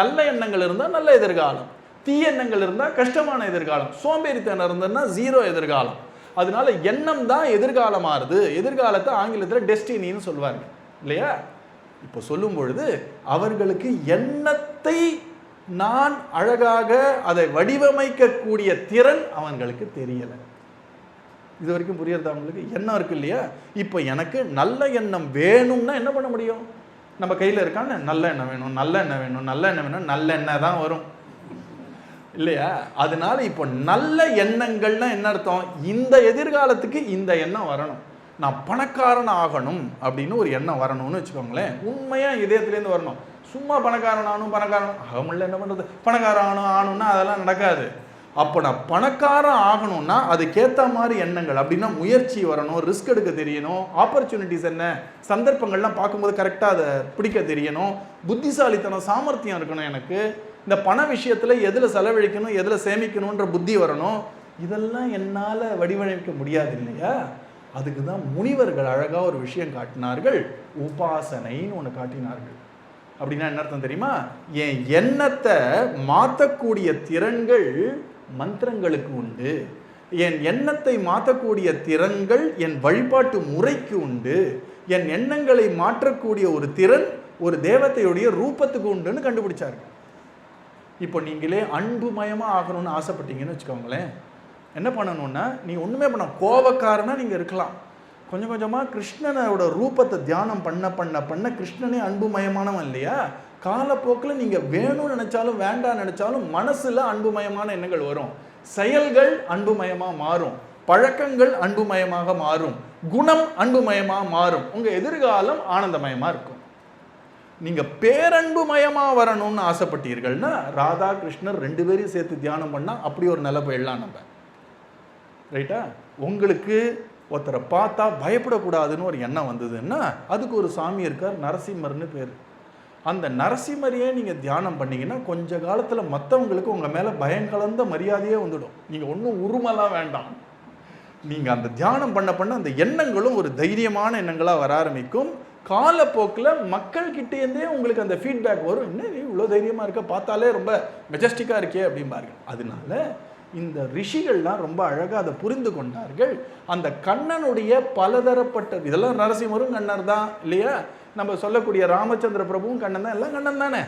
நல்ல எண்ணங்கள் இருந்தால் நல்ல எதிர்காலம், தீய எண்ணங்கள் இருந்தால் கஷ்டமான எதிர்காலம், சோம்பேறித்தனம் இருந்ததுன்னா ஜீரோ எதிர்காலம். அதனால எண்ணம் தான் எதிர்காலம் ஆறுது. எதிர்காலத்தை ஆங்கிலத்தில் டெஸ்டினின்னு சொல்லுவாங்க இல்லையா? இப்போ சொல்லும் பொழுது அவர்களுக்கு எண்ணத்தை நான் அழகாக அதை வடிவமைக்கக்கூடிய திறன் அவங்களுக்கு தெரியலை. இது வரைக்கும் புரியறதா அவங்களுக்கு? எண்ணம் இருக்கு இல்லையா? இப்போ எனக்கு நல்ல எண்ணம் வேணும்னா என்ன பண்ண முடியும்? நம்ம கையில் இருக்கான்னு நல்ல எண்ணம் வேணும், நல்ல எண்ணம் வேணும், நல்ல எண்ணம் வேணும், நல்ல எண்ணெய் தான் வரும் இல்லையா? அதனால இப்போ நல்ல எண்ணங்கள்னா என்ன அர்த்தம்? இந்த எதிர்காலத்துக்கு இந்த எண்ணம் வரணும். நான் பணக்காரன் ஆகணும் அப்படின்னு ஒரு எண்ணம் வரணும்னு வச்சுக்கோங்களேன். உண்மையா இதயத்துலேருந்து வரணும். சும்மா பணக்காரன் ஆகமுள்ள என்ன பண்ணுறது? பணக்காரன் ஆகணும்னா அதெல்லாம் நடக்காது. அப்போ நான் பணக்காரன் ஆகணும்னா அதுக்கேற்ற மாதிரி எண்ணங்கள், அப்படின்னா முயற்சி வரணும், ரிஸ்க் எடுக்க தெரியணும், ஆப்பர்ச்சுனிட்டிஸ் என்ன சந்தர்ப்பங்கள்லாம் பார்க்கும்போது கரெக்டாக அதை பிடிக்க தெரியணும், புத்திசாலித்தனம் சாமர்த்தியம் இருக்கணும், எனக்கு இந்த பண விஷயத்தில் எதில் செலவழிக்கணும் எதில் சேமிக்கணுன்ற புத்தி வரணும். இதெல்லாம் என்னால் வடிவமைக்க முடியாது இல்லையா? அதுக்கு தான் முனிவர்கள் அழகாக ஒரு விஷயம் காட்டினார்கள், உபாசனைன்னு ஒன்று காட்டினார்கள். அப்படின்னா என்ன அர்த்தம் தெரியுமா? என் எண்ணத்தை மாற்றக்கூடிய திறன்கள் மந்திரங்களுக்கு உண்டு, என் எண்ணத்தை மாற்றக்கூடிய திறன்கள் என் வழிபாட்டு முறைக்கு உண்டு, என் எண்ணங்களை மாற்றக்கூடிய ஒரு திறன் ஒரு தேவதையுடைய ரூபத்துக்கு உண்டுன்னு கண்டுபிடிச்சார்கள். இப்போ நீங்களே அன்புமயமாக ஆகணும்னு ஆசைப்பட்டீங்கன்னு வச்சுக்கோங்களேன், என்ன பண்ணணும்னா நீங்கள் ஒன்றுமே பண்ண கோபக்காரனா நீங்கள் இருக்கலாம். கொஞ்சம் கொஞ்சமாக கிருஷ்ணனோட ரூபத்தை தியானம் பண்ண பண்ண பண்ண கிருஷ்ணனே அன்புமயமானவன் இல்லையா? காலப்போக்கில் நீங்கள் வேணும்னு நினச்சாலும் வேண்டாம் நினச்சாலும் மனசில் அன்புமயமான எண்ணங்கள் வரும், செயல்கள் அன்புமயமாக மாறும், பழக்கங்கள் அன்புமயமாக மாறும், குணம் அன்புமயமாக மாறும். உங்கள் எதிர்காலம் ஆனந்தமயமாக இருக்கும். நீங்கள் பேரன்புமயமாக வரணும்னு ஆசைப்பட்டீர்கள்னா ராதா கிருஷ்ணர் 2 பேரையும் சேர்த்து தியானம் பண்ணால் அப்படி ஒரு நிலை போயிடலாம் நம்ம. ரைட்டா? உங்களுக்கு ஒருத்தரை பார்த்தா பயப்படக்கூடாதுன்னு ஒரு எண்ணம் வந்ததுன்னா அதுக்கு ஒரு சாமி இருக்கார், நரசிம்மர்னு பேர். அந்த நரசிம்மரையே நீங்கள் தியானம் பண்ணிங்கன்னா கொஞ்ச காலத்தில் மற்றவங்களுக்கு உங்கள் மேலே பயங்கலந்த மரியாதையே வந்துடும். நீங்கள் ஒன்றும் உருமெல்லாம் வேண்டாம். நீங்கள் அந்த தியானம் பண்ண பண்ண அந்த எண்ணங்களும் ஒரு தைரியமான எண்ணங்களாக வர ஆரம்பிக்கும். காலப்போக்கில் மக்கள்கிட்டேருந்தே உங்களுக்கு அந்த ஃபீட்பேக் வரும், என்ன நீ இவ்வளோ தைரியமாக இருக்க, பார்த்தாலே ரொம்ப மெஜஸ்டிக்காக இருக்கே அப்படிம்பார்கள். அதனால இந்த ரிஷிகள்லாம் ரொம்ப அழகாக அதை புரிந்து கொண்டார்கள். அந்த கண்ணனுடைய பலதரப்பட்ட, இதெல்லாம் நரசிம்மரும் கண்ணர் தான் இல்லையா? நம்ம சொல்லக்கூடிய ராமச்சந்திர பிரபுவும் கண்ணன் தான், எல்லாம் கண்ணன் தானே.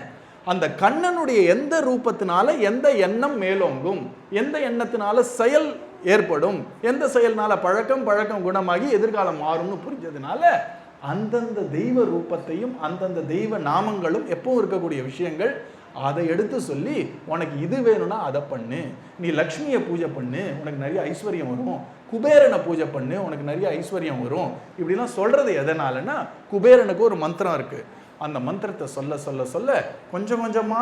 அந்த கண்ணனுடைய எந்த ரூபத்தினால எந்த எண்ணம் மேலோங்கும், எந்த எண்ணத்தினால செயல் ஏற்படும், எந்த செயல்னால பழக்கம் குணமாகி எதிர்காலம் மாறும்னு புரிஞ்சதுனால அந்தந்த தெய்வ ரூபத்தையும் அந்தந்த தெய்வ நாமங்களும் எப்பவும் இருக்கக்கூடிய விஷயங்கள் அதை எடுத்து சொல்லி, உனக்கு இது வேணும்னா அதை பண்ணு, நீ லக்ஷ்மியை பூஜை பண்ணு உனக்கு நிறைய ஐஸ்வர்யம் வரும், குபேரனை பூஜை பண்ணு உனக்கு நிறைய ஐஸ்வர்யம் வரும், இப்படிலாம் சொல்றது எதனாலன்னா குபேரனுக்கு ஒரு மந்திரம் இருக்கு. அந்த மந்திரத்தை சொல்ல சொல்ல சொல்ல கொஞ்சம் கொஞ்சமா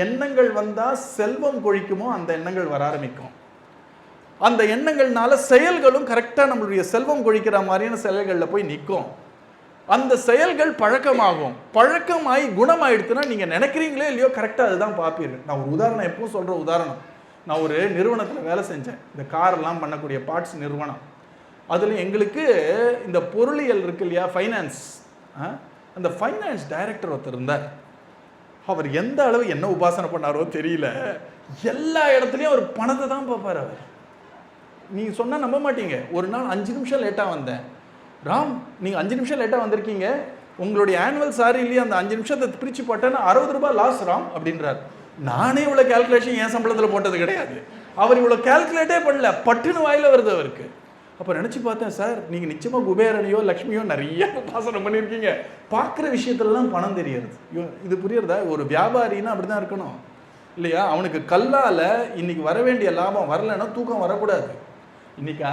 எண்ணங்கள் வந்தா செல்வம் கொழிக்குமோ அந்த எண்ணங்கள் வர ஆரம்பிக்கும். அந்த எண்ணங்கள்னால செயல்களும் கரெக்டாக நம்மளுடைய செல்வம் கொழிக்கிற மாதிரியான செயல்களில் போய் நிற்கும். அந்த செயல்கள் பழக்கமாகும், பழக்கமாகி குணமாயிடுச்சுன்னா நீங்கள் நினைக்கிறீங்களே இல்லையோ கரெக்டாக அதுதான் பார்ப்பீர்கள். நான் ஒரு உதாரணம் எப்பவும் சொல்கிற உதாரணம், நான் ஒரு நிறுவனத்தில் வேலை செஞ்சேன், இந்த காரெல்லாம் பண்ணக்கூடிய பார்ட்ஸ் நிறுவனம். அதில் எங்களுக்கு இந்த பொருளியல் இருக்கு இல்லையா, ஃபைனான்ஸ், அந்த ஃபைனான்ஸ் டைரக்டர் ஒருத்தர் இருந்தார். அவர் எந்த அளவு என்ன உபாசனை பண்ணாரோ தெரியல, எல்லா இடத்துலையும் அவர் பணத்தை தான் பார்ப்பார். அவர் நீங்கள் சொன்னால் நம்ப மாட்டீங்க, ஒரு நாள் 5 நிமிஷம் லேட்டாக வந்தேன், ராம் நீங்கள் 5 நிமிஷம் லேட்டாக வந்திருக்கீங்க, உங்களுடைய ஆனுவல் சாரிலேயே அந்த 5 நிமிஷத்தை பிரித்து போட்டேன்னா 60 ரூபாய் லாஸ் ராம் அப்படின்றார். நானே இவ்வளோ கேல்குலேஷன் என் சம்பளத்தில் போட்டது கிடையாது, அவர் இவ்வளோ கேல்குலேட்டே பண்ணல, பட்டுன்னு வாயில் வருது அவருக்கு. அப்போ நினச்சி பார்த்தேன், சார் நீங்கள் நிச்சயமாக குபேரனையோ லக்ஷ்மியோ நிறைய உபாசனம் பண்ணியிருக்கீங்க, பார்க்குற விஷயத்துலலாம் பணம் தெரியுது. இது புரியுறதா? ஒரு வியாபாரின்னா அப்படி தான் இருக்கணும் இல்லையா? அவனுக்கு கல்லால் இன்னைக்கு வர வேண்டிய லாபம் வரலைன்னா தூக்கம் வரக்கூடாது. இன்னைக்கா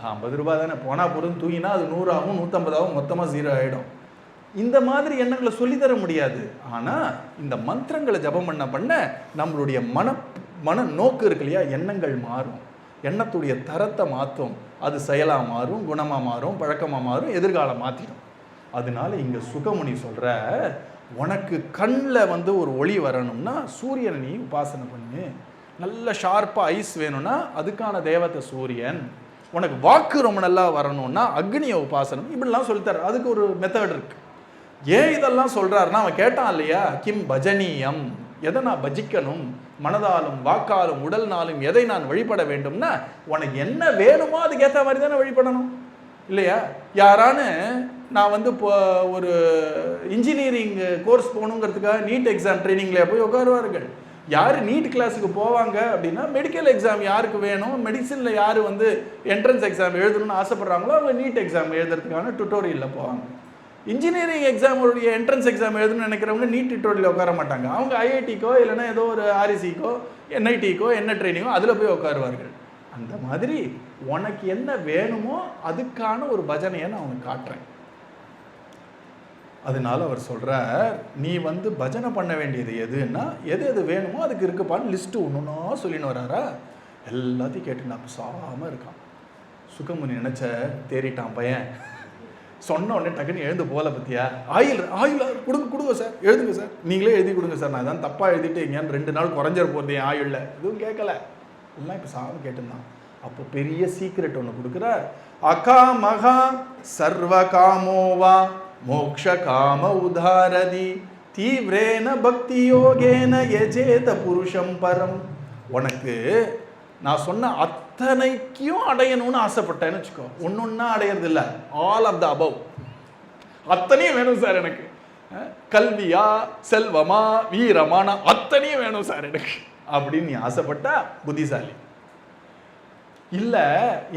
50 ரூபாய் தானே, போனால் பொருள் தூங்கினா அது 100 ஆகும், 150 ஆகும், மொத்தமாக 0 ஆகிடும். இந்த மாதிரி எண்ணங்களை சொல்லித்தர முடியாது. ஆனால் இந்த மந்திரங்களை ஜபம் பண்ண நம்மளுடைய மன நோக்கு இருக்கு இல்லையா, எண்ணங்கள் மாறும், எண்ணத்துடைய தரத்தை மாற்றும், அது செயலாக மாறும், குணமாக மாறும், பழக்கமாக மாறும், எதிர்காலம் மாற்றிடும். அதனால இங்கே சுகமுனி சொல்கிற, உனக்கு கண்ணில் ஒரு ஒளி வரணும்னா சூரியனை நீ உபாசனை பண்ணு, நல்ல ஷார்ப்பாக ஐஸ் வேணும்னா அதுக்கான தேவதை சூரியன். உனக்கு வாக்கு ரொம்ப நல்லா வரணும்னா அக்னியை உபாசனம். இப்படிலாம் சொல்லித்தர அதுக்கு ஒரு மெத்தட் இருக்கு. ஏன் இதெல்லாம் சொல்றாருன்னா, அவன் கேட்டான் இல்லையா, கிம் பஜனீயம், எதை நான் பஜிக்கணும், மனதாலும் வாக்காலும் உடல்னாலும் எதை நான் வழிபட வேண்டும்னா, உனக்கு என்ன வேணுமோ அதுக்கு ஏற்ற மாதிரி தானே வழிபடணும் இல்லையா? யாரானு நான் வந்து இப்போ ஒரு இன்ஜினியரிங் கோர்ஸ் போகணுங்கிறதுக்காக நீட் எக்ஸாம் ட்ரைனிங்கில் போய் உட்காருவார்கள். யார் நீட் கிளாஸுக்கு போவாங்க அப்படின்னா, மெடிக்கல் எக்ஸாம் யாருக்கு வேணும், மெடிசனில் யார் வந்து என்ட்ரன்ஸ் எக்ஸாம் எழுதணும்னு ஆசைப்படுறாங்களோ அவங்க நீட் எக்ஸாம் எழுதுறதுக்கான டுட்டோரியலில் போவாங்க. இன்ஜினியரிங் எக்ஸாமுடைய என்ட்ரன்ஸ் எக்ஸாம் எழுதணும்னு நினைக்கிறவங்க நீட் டுட்டோரியலில் உட்கார மாட்டாங்க. அவங்க ஐஐடிக்கோ இல்லைன்னா ஏதோ ஒரு ஆர்இசிக்கோ என்ஐடிக்கோ என்ன ட்ரைனிங்கோ அதில் போய் உட்காருவார்கள். அந்த மாதிரி உனக்கு என்ன வேணுமோ அதுக்கான ஒரு பஜனையை நான் உனக்கு காட்டுறேன். அதனால அவர் சொல்கிறார், நீ வந்து பஜனை பண்ண வேண்டியது எதுன்னா, எது எது வேணுமோ அதுக்கு இருக்குப்பான்னு லிஸ்ட்டு ஒன்றுன்னா சொல்லின்னு வராரா. எல்லாத்தையும் கேட்டு நான் சாமல் இருக்கான். சுகமுனி நினச்ச தேறிட்டான் பையன். சொன்ன உடனே டக்குன்னு எழுந்து போகல. பற்றியா, ஆயில் கொடுங்க சார், எழுதுங்க சார், நீங்களே எழுதி கொடுங்க சார், நான் தான் தப்பாக எழுதிட்டு எங்கேயான்னு 2 நாள் குறைஞ்சிட போகிறது என் ஆயுளில். எதுவும் கேட்கல, எல்லாம் இப்போ சாமி கேட்டுருந்தான். அப்போ பெரிய சீக்ரெட் ஒன்று கொடுக்குறார். அகா மகா சர்வ காமோவா மோக்ஷ காம உதாரதி தீவிரேன பக்தி யோகேன யஜேத புருஷம் பரம். உனக்கு நான் சொன்ன அத்தனைக்கும் அடையணும்னு ஆசைப்பட்டேன்னு வச்சுக்கோ. ஒன்னொன்னா அடையிறது இல்லை, ஆல் ஆஃப் த அபவ். அத்தனையும் வேணும் சார் எனக்கு. கல்வியா, செல்வமா, வீரமான அத்தனையும் வேணும் சார் எனக்கு அப்படின்னு நீ ஆசைப்பட்டா புத்திசாலி. இல்லை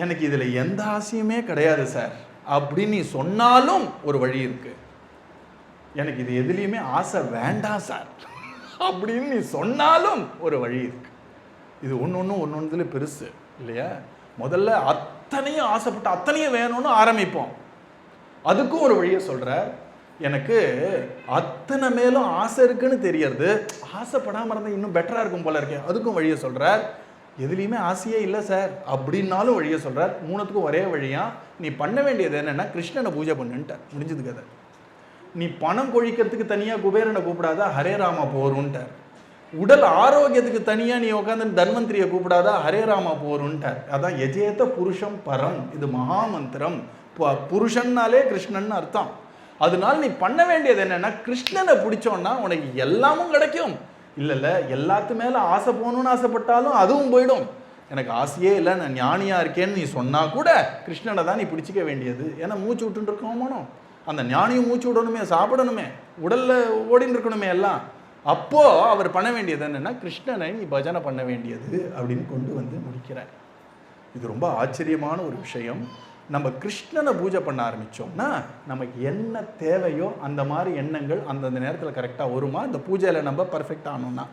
எனக்கு இதில் எந்த ஆசையுமே கிடையாது சார் அப்படின்னு நீ சொன்னாலும் ஒரு வழி இருக்கு. எனக்கு இது எதுலேயுமே ஆசை வேண்டாம் சார் அப்படின்னு நீ சொன்னாலும் ஒரு வழி இருக்கு. இது ஒன்னொன்றுல பெருசு இல்லையா? முதல்ல அத்தனையும் ஆசைப்பட்டு அத்தனையும் வேணும்னு ஆரம்பிப்போம். அதுக்கும் ஒரு வழியை சொல்கிறார். எனக்கு அத்தனை மேலும் ஆசை இருக்குன்னு தெரியறது, ஆசைப்படாமல் இருந்தால் இன்னும் பெட்டராக இருக்கும் போல இருக்கேன், அதுக்கும் வழியை சொல்கிறார். எதுலேயுமே ஆசையே இல்லை சார் அப்படின்னாலும் வழியை சொல்கிறார். மூணுத்துக்கும் ஒரே வழியா, நீ பண்ண வேண்டியது என்னென்னா கிருஷ்ணனை பூஜை பண்ணுன்ட்டார். முடிஞ்சது கதை. நீ பணம் கொழிக்கிறதுக்கு தனியாக குபேரனை கூப்பிடாதா, ஹரே ராமா போருன்ட்டார். உடல் ஆரோக்கியத்துக்கு தனியாக நீ உட்காந்து தன்வந்திரியை கூப்பிடாதா, ஹரே ராமா போருன்ட்டார். அதான் எஜேத புருஷம் பரம், இது மகாமந்திரம். புருஷன்னாலே கிருஷ்ணன் அர்த்தம். அதனால நீ பண்ண வேண்டியது என்னன்னா, கிருஷ்ணனை பிடிச்சோன்னா உனக்கு எல்லாமும் கிடைக்கும். இல்லை எல்லாத்து மேலே ஆசை போகணும்னு ஆசைப்பட்டாலும் அதுவும் போயிடும். எனக்கு ஆசையே இல்லை, நான் ஞானியாக இருக்கேன்னு நீ சொன்னால் கூட கிருஷ்ணனை தான் நீ பிடிச்சிக்க வேண்டியது. ஏன்னா மூச்சு விட்டுன்னு இருக்கோமோ, அந்த ஞானியும் மூச்சு விடணுமே, சாப்பிடணுமே, உடலில் ஓடின்னு இருக்கணுமே எல்லாம். அப்போது அவர் பண்ண வேண்டியது என்னென்னா, கிருஷ்ணனை நீ பஜனை பண்ண வேண்டியது அப்படின்னு கொண்டு வந்து முடிக்கிறார். இது ரொம்ப ஆச்சரியமான ஒரு விஷயம். நம்ம கிருஷ்ணனை பூஜை பண்ண ஆரம்பித்தோம்னா நமக்கு என்ன தேவையோ அந்த மாதிரி எண்ணங்கள் அந்தந்த நேரத்தில் கரெக்டாக வருமா. இந்த பூஜையில் நம்ம பர்ஃபெக்ட் ஆனோம்னா,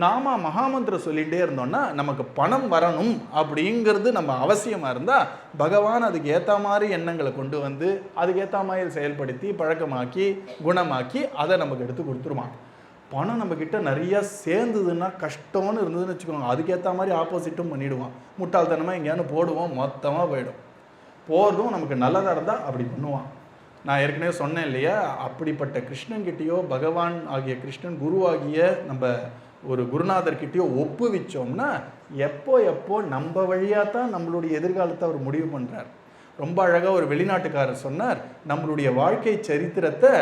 நாம மகாமந்திரம் சொல்லிகிட்டே இருந்தோம்னா நமக்கு பணம் வரணும் அப்படிங்கிறது நம்ம அவசியமாக இருந்தால் பகவான் அதுக்கு ஏற்ற மாதிரி எண்ணங்களை கொண்டு வந்து அதுக்கேற்ற மாதிரி செயல்படுத்தி பழக்கமாக்கி குணமாக்கி அதை நமக்கு எடுத்து கொடுத்துருவான். பணம் நம்மக்கிட்ட நிறையா சேர்ந்ததுன்னா கஷ்டம்னு இருந்ததுன்னு வச்சுக்கோங்க, அதுக்கேற்ற மாதிரி ஆப்போசிட்டும் பண்ணிவிடுவான். முட்டாள்தனமாக எங்கேயானு போடுவோம், மொத்தமாக போயிடும். போகிறதும் நமக்கு நல்லதாக இருந்தால் அப்படி பண்ணுவான். நான் ஏற்கனவே சொன்னேன் இல்லையா, அப்படிப்பட்ட கிருஷ்ணன்கிட்டேயோ பகவான் ஆகிய கிருஷ்ணன் குருவாகிய நம்ம ஒரு குருநாதர்கிட்டயோ ஒப்புவிச்சோம்னா எப்போ நம்ம வழியாக தான் நம்மளுடைய எதிர்காலத்தை அவர் முடிவு பண்ணுறார். ரொம்ப அழகாக ஒரு வெளிநாட்டுக்காரர் சொன்னார், நம்மளுடைய வாழ்க்கை சரித்திரத்தை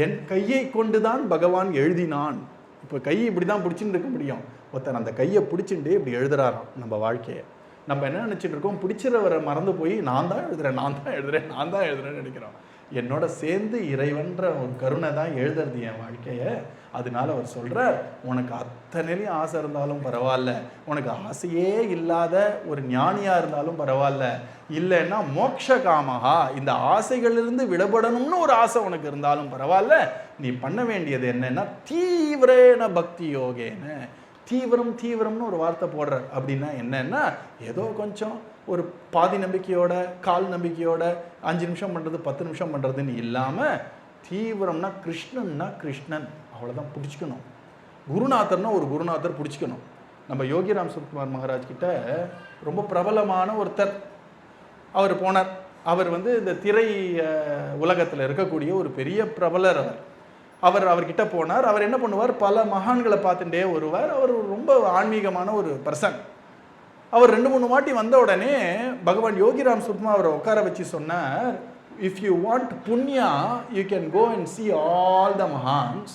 என் கையை கொண்டு தான் பகவான் எழுதினான். இப்போ கையை இப்படி தான் பிடிச்சின்னு இருக்க முடியும், ஒருத்தர் அந்த கையை பிடிச்சிட்டு இப்படி எழுதுறாராம் நம்ம வாழ்க்கையை. நம்ம என்ன நினச்சிட்டு இருக்கோம், பிடிச்சிறவரை மறந்து போய் நான் தான் எழுதுறேன்னு நினைக்கிறோம். என்னோட சேர்ந்து இறைவன்ற ஒரு கருணை தான் எழுதுறது என் வாழ்க்கையை. அதனால அவர் சொல்கிறார், உனக்கு அத்தனையிலையும் ஆசை இருந்தாலும் பரவாயில்ல, உனக்கு ஆசையே இல்லாத ஒரு ஞானியாக இருந்தாலும் பரவாயில்ல, இல்லைன்னா மோக்ஷ காமஹா, இந்த ஆசைகளிலிருந்து விடுபடணும்னு ஒரு ஆசை உனக்கு இருந்தாலும் பரவாயில்ல. நீ பண்ண வேண்டியது என்னன்னா தீவிரேன பக்தி யோகேன. தீவிரம்னு ஒரு வார்த்தை போடுறார். அப்படின்னா என்னன்னா, ஏதோ கொஞ்சம் ஒரு பாதி நம்பிக்கையோட கால் நம்பிக்கையோட 5 நிமிஷம் பண்ணுறது 10 நிமிஷம் பண்ணுறதுன்னு இல்லாமல் தீவிரம்னா கிருஷ்ணன்னா கிருஷ்ணன் அவ்வளோதான் பிடிச்சிக்கணும். குருநாதர்னா ஒரு குருநாதர் பிடிச்சிக்கணும். நம்ம யோகிராம் சுரத்குமார் மகாராஜ் கிட்ட ரொம்ப பிரபலமான ஒருத்தர் அவர் போனார். அவர் வந்து இந்த திரை உலகத்தில் இருக்கக்கூடிய ஒரு பெரிய பிரபலர். அவர்கிட்ட போனார். அவர் என்ன பண்ணுவார், பல மகான்களை பார்த்துட்டே வருவார். அவர் ரொம்ப ஆன்மீகமான ஒரு பர்சன். அவர் 2-3 வாட்டி வந்த உடனே பகவான் யோகிராம் சுத்மா அவரை உட்கார வச்சு சொன்னார், if you want punya you can go and see all the mahans,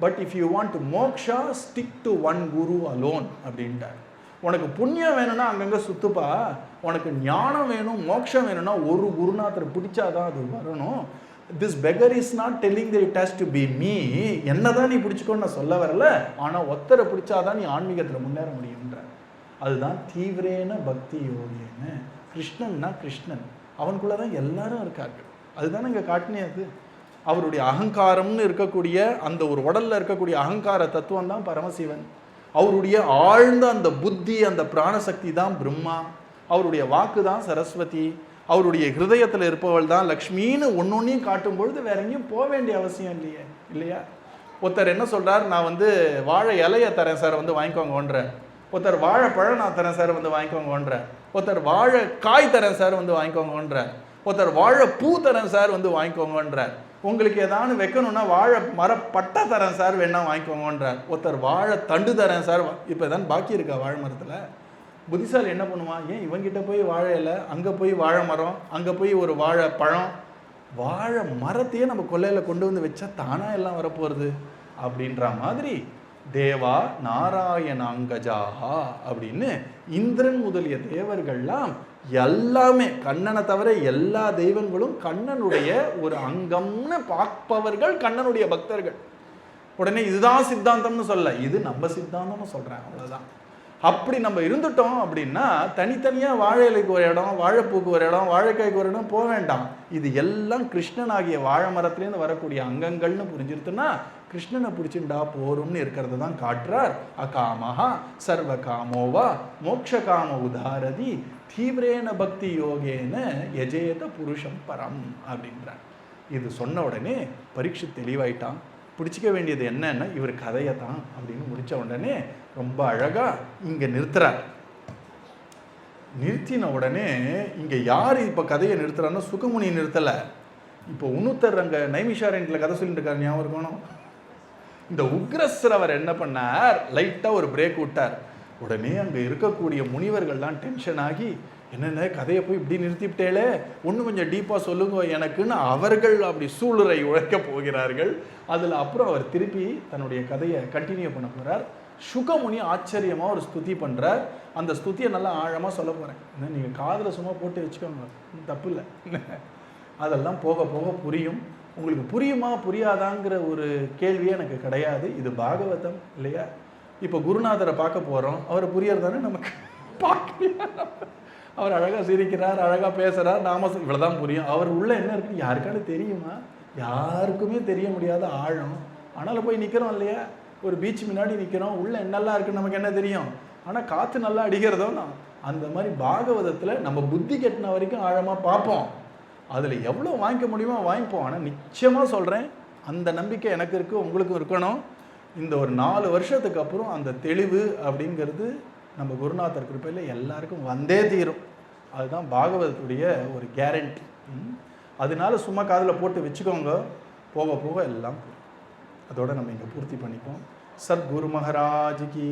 but if you want moksha stick to one guru alone அப்படின்ட்டார். உனக்கு புண்ணியம் வேணும்னா அங்கங்கே சுத்துப்பா, உனக்கு ஞானம் வேணும் மோட்சம் வேணும்னா ஒரு குருநாதரை பிடிச்சாதான் அது வரணும். This beggar is not telling that it has to be me. என்னதான் நீ பிடிச்சிக்கோன்னு நான் சொல்ல வரல, ஆனால் ஒத்தரை பிடிச்சாதான் நீ ஆன்மீகத்தில் முன்னேற முடியுன்ற. அதுதான் தீவிரேன பக்தி யோகியன்னு. கிருஷ்ணன்னா கிருஷ்ணன், அவனுக்குள்ள தான் எல்லாரும் இருக்கார்கள். அதுதானே இங்கே காட்டினது. அவருடைய அகங்காரம்னு இருக்கக்கூடிய அந்த ஒரு உடல்ல இருக்கக்கூடிய அகங்கார தத்துவம் தான் பரமசிவன். அவருடைய ஆழ்ந்த அந்த புத்தி, அந்த பிராணசக்தி தான் பிரம்மா. அவருடைய வாக்கு தான் சரஸ்வதி. அவருடைய ஹிருதயத்தில் இருப்பவள் தான் லக்ஷ்மின்னு ஒன்னொன்னையும் காட்டும் பொழுது வேற எங்கேயும் போக வேண்டிய அவசியம் இல்லையா? ஒருத்தர் என்ன சொல்றார், நான் வாழை இலையை தரேன் சார் வாங்கிக்கோங்கன்ற. ஒருத்தர் வாழைப்பழம் நான் தரேன் சார் வாங்கிக்கோங்கன்ற. ஒருத்தர் வாழை காய் தரேன் சார் வாங்கிக்கோங்கன்ற. ஒருத்தர் வாழை பூ தரேன் சார் வாங்கிக்கோங்கன்ற. உங்களுக்கு ஏதாவது வைக்கணும்னா வாழை மரப்பட்டை தரேன் சார் வேணா வாங்கிக்கோங்கன்றார். ஒருத்தர் வாழை தண்டு தரேன் சார். இப்போ தான் பாக்கி இருக்கா வாழை மரத்தில்? புத்திசாலி என்ன பண்ணுவான், ஏன் இவங்கிட்ட போய் வாழை இலை, அங்கே போய் வாழை மரம், அங்கே போய் ஒரு வாழை பழம், வாழை மரத்தையே நம்ம கொல்லையில் கொண்டு வந்து வச்சா தானா எல்லாம் வரப்போகிறது அப்படின்ற மாதிரி தேவா நாராயணாங்கஜாஹா அப்படின்னு இந்திரன் முதலிய தேவர்கள்லாம் எல்லாமே கண்ணனை தவிர எல்லா தெய்வங்களும் கண்ணனுடைய ஒரு அங்கம்னு பார்ப்பவர்கள் கண்ணனுடைய பக்தர்கள். உடனே இதுதான் சித்தாந்தம்னு சொல்ல, இது நம்ம சித்தாந்தம்னு சொல்றேன், அவ்வளவுதான். அப்படி நம்ம இருந்துட்டோம் அப்படின்னா தனித்தனியாக வாழை இலைக்கு ஒரு இடம், வாழைப்பூக்கு ஒரு இடம், வாழைக்காய்க்கு ஒரு இடம் போக வேண்டாம். இது எல்லாம் கிருஷ்ணன் ஆகிய வாழை மரத்துலேருந்து வரக்கூடிய அங்கங்கள்னு புரிஞ்சிருத்துன்னா கிருஷ்ணனை பிடிச்சிண்டா போரும்னு இருக்கிறது தான் காட்டுறார். அகாமஹா சர்வ காமோவா மோக்ஷ காம உதாரதி தீவிரேன பக்தி யோகேன யஜேத புருஷம் பரம் அப்படின்றார். இது சொன்ன உடனே பரீட்சித் தெளிவாயிட்டான். பிடிச்சிக்க வேண்டியது என்னன்னா இவர் கதையை தான் அப்படின்னு முடித்த உடனே ரொம்ப அழகா இங்கே நிறுத்துறார். நிறுத்தின உடனே இங்கே யார் இப்போ கதையை நிறுத்துறான்னு சுகமுனி நிறுத்தலை. இப்போ இன்னொருத்தர் அங்கே நைமிஷாரண்யத்தில் கதை சொல்லிட்டு இருக்காரு, ஞாபகம் இருக்கணும். இந்த உக்ரஸ்ரவர் என்ன பண்ணார், லைட்டாக ஒரு பிரேக் விட்டார். உடனே அங்கே இருக்கக்கூடிய முனிவர்கள்லாம் டென்ஷன் ஆகி, என்னென்ன கதையை போய் இப்படி நிறுத்திவிட்டேலே, இன்னும் கொஞ்சம் டீப்பாக சொல்லுங்க எனக்குன்னு அவர்கள் அப்படி சூளுரை உழைக்க போகிறார்கள். அதில் அப்புறம் அவர் திருப்பி தன்னுடைய கதையை கண்டினியூ பண்ண போகிறார். சுகமுனி ஆச்சரியமாக ஒரு ஸ்துதி பண்ணுறார். அந்த ஸ்துதியை நல்லா ஆழமாக சொல்ல போகிறேன். நீங்கள் காதில் சும்மா போட்டு வச்சுக்கோங்க, தப்பு இல்லை. அதெல்லாம் போக போக புரியும். உங்களுக்கு புரியுமா புரியாதாங்கிற ஒரு கேள்வியே எனக்கு கிடையாது. இது பாகவதம் இல்லையா? இப்போ குருநாதரை பார்க்க போகிறோம், அவர் புரியறதானே நமக்கு பார்க்க. அவர் அழகாக சிரிக்கிறார், அழகாக பேசுகிறார், நாம இவ்வளோதான் புரியும். அவர் உள்ள என்ன இருக்குன்னு யாருக்காவது தெரியுமா? யாருக்குமே தெரிய முடியாத ஆழம். ஆனாலும் போய் நிற்கிறோம் இல்லையா, ஒரு பீச் முன்னாடி நிற்கிறோம், உள்ள என்னெல்லாம் இருக்குன்னு நமக்கு என்ன தெரியும்? ஆனால் காற்று நல்லா அடிக்கிறதோ நான் அந்த மாதிரி பாகவதத்தில் நம்ம புத்தி கெட்டின வரைக்கும் ஆழமாக பார்ப்போம். அதில் எவ்வளோ வாங்கிக்க முடியுமோ வாங்கிப்போம். ஆனால் நிச்சயமாக சொல்கிறேன், அந்த நம்பிக்கை எனக்கு இருக்குது, உங்களுக்கும் இருக்கணும். இந்த ஒரு 4 வருஷத்துக்கு அப்புறம் அந்த தெளிவு அப்படிங்கிறது நம்ம குருநாதர் கிருப்பையில் எல்லாருக்கும் வந்தே தீரும். அதுதான் பாகவதத்துடைய ஒரு கேரண்டி. அதனால சும்மா காதில் போட்டு வச்சுக்கோங்க, போக போக எல்லாம். அதோடு நம்ம இங்கே பூர்த்தி பண்ணிப்போம். சத்குரு மகாராஜ் கி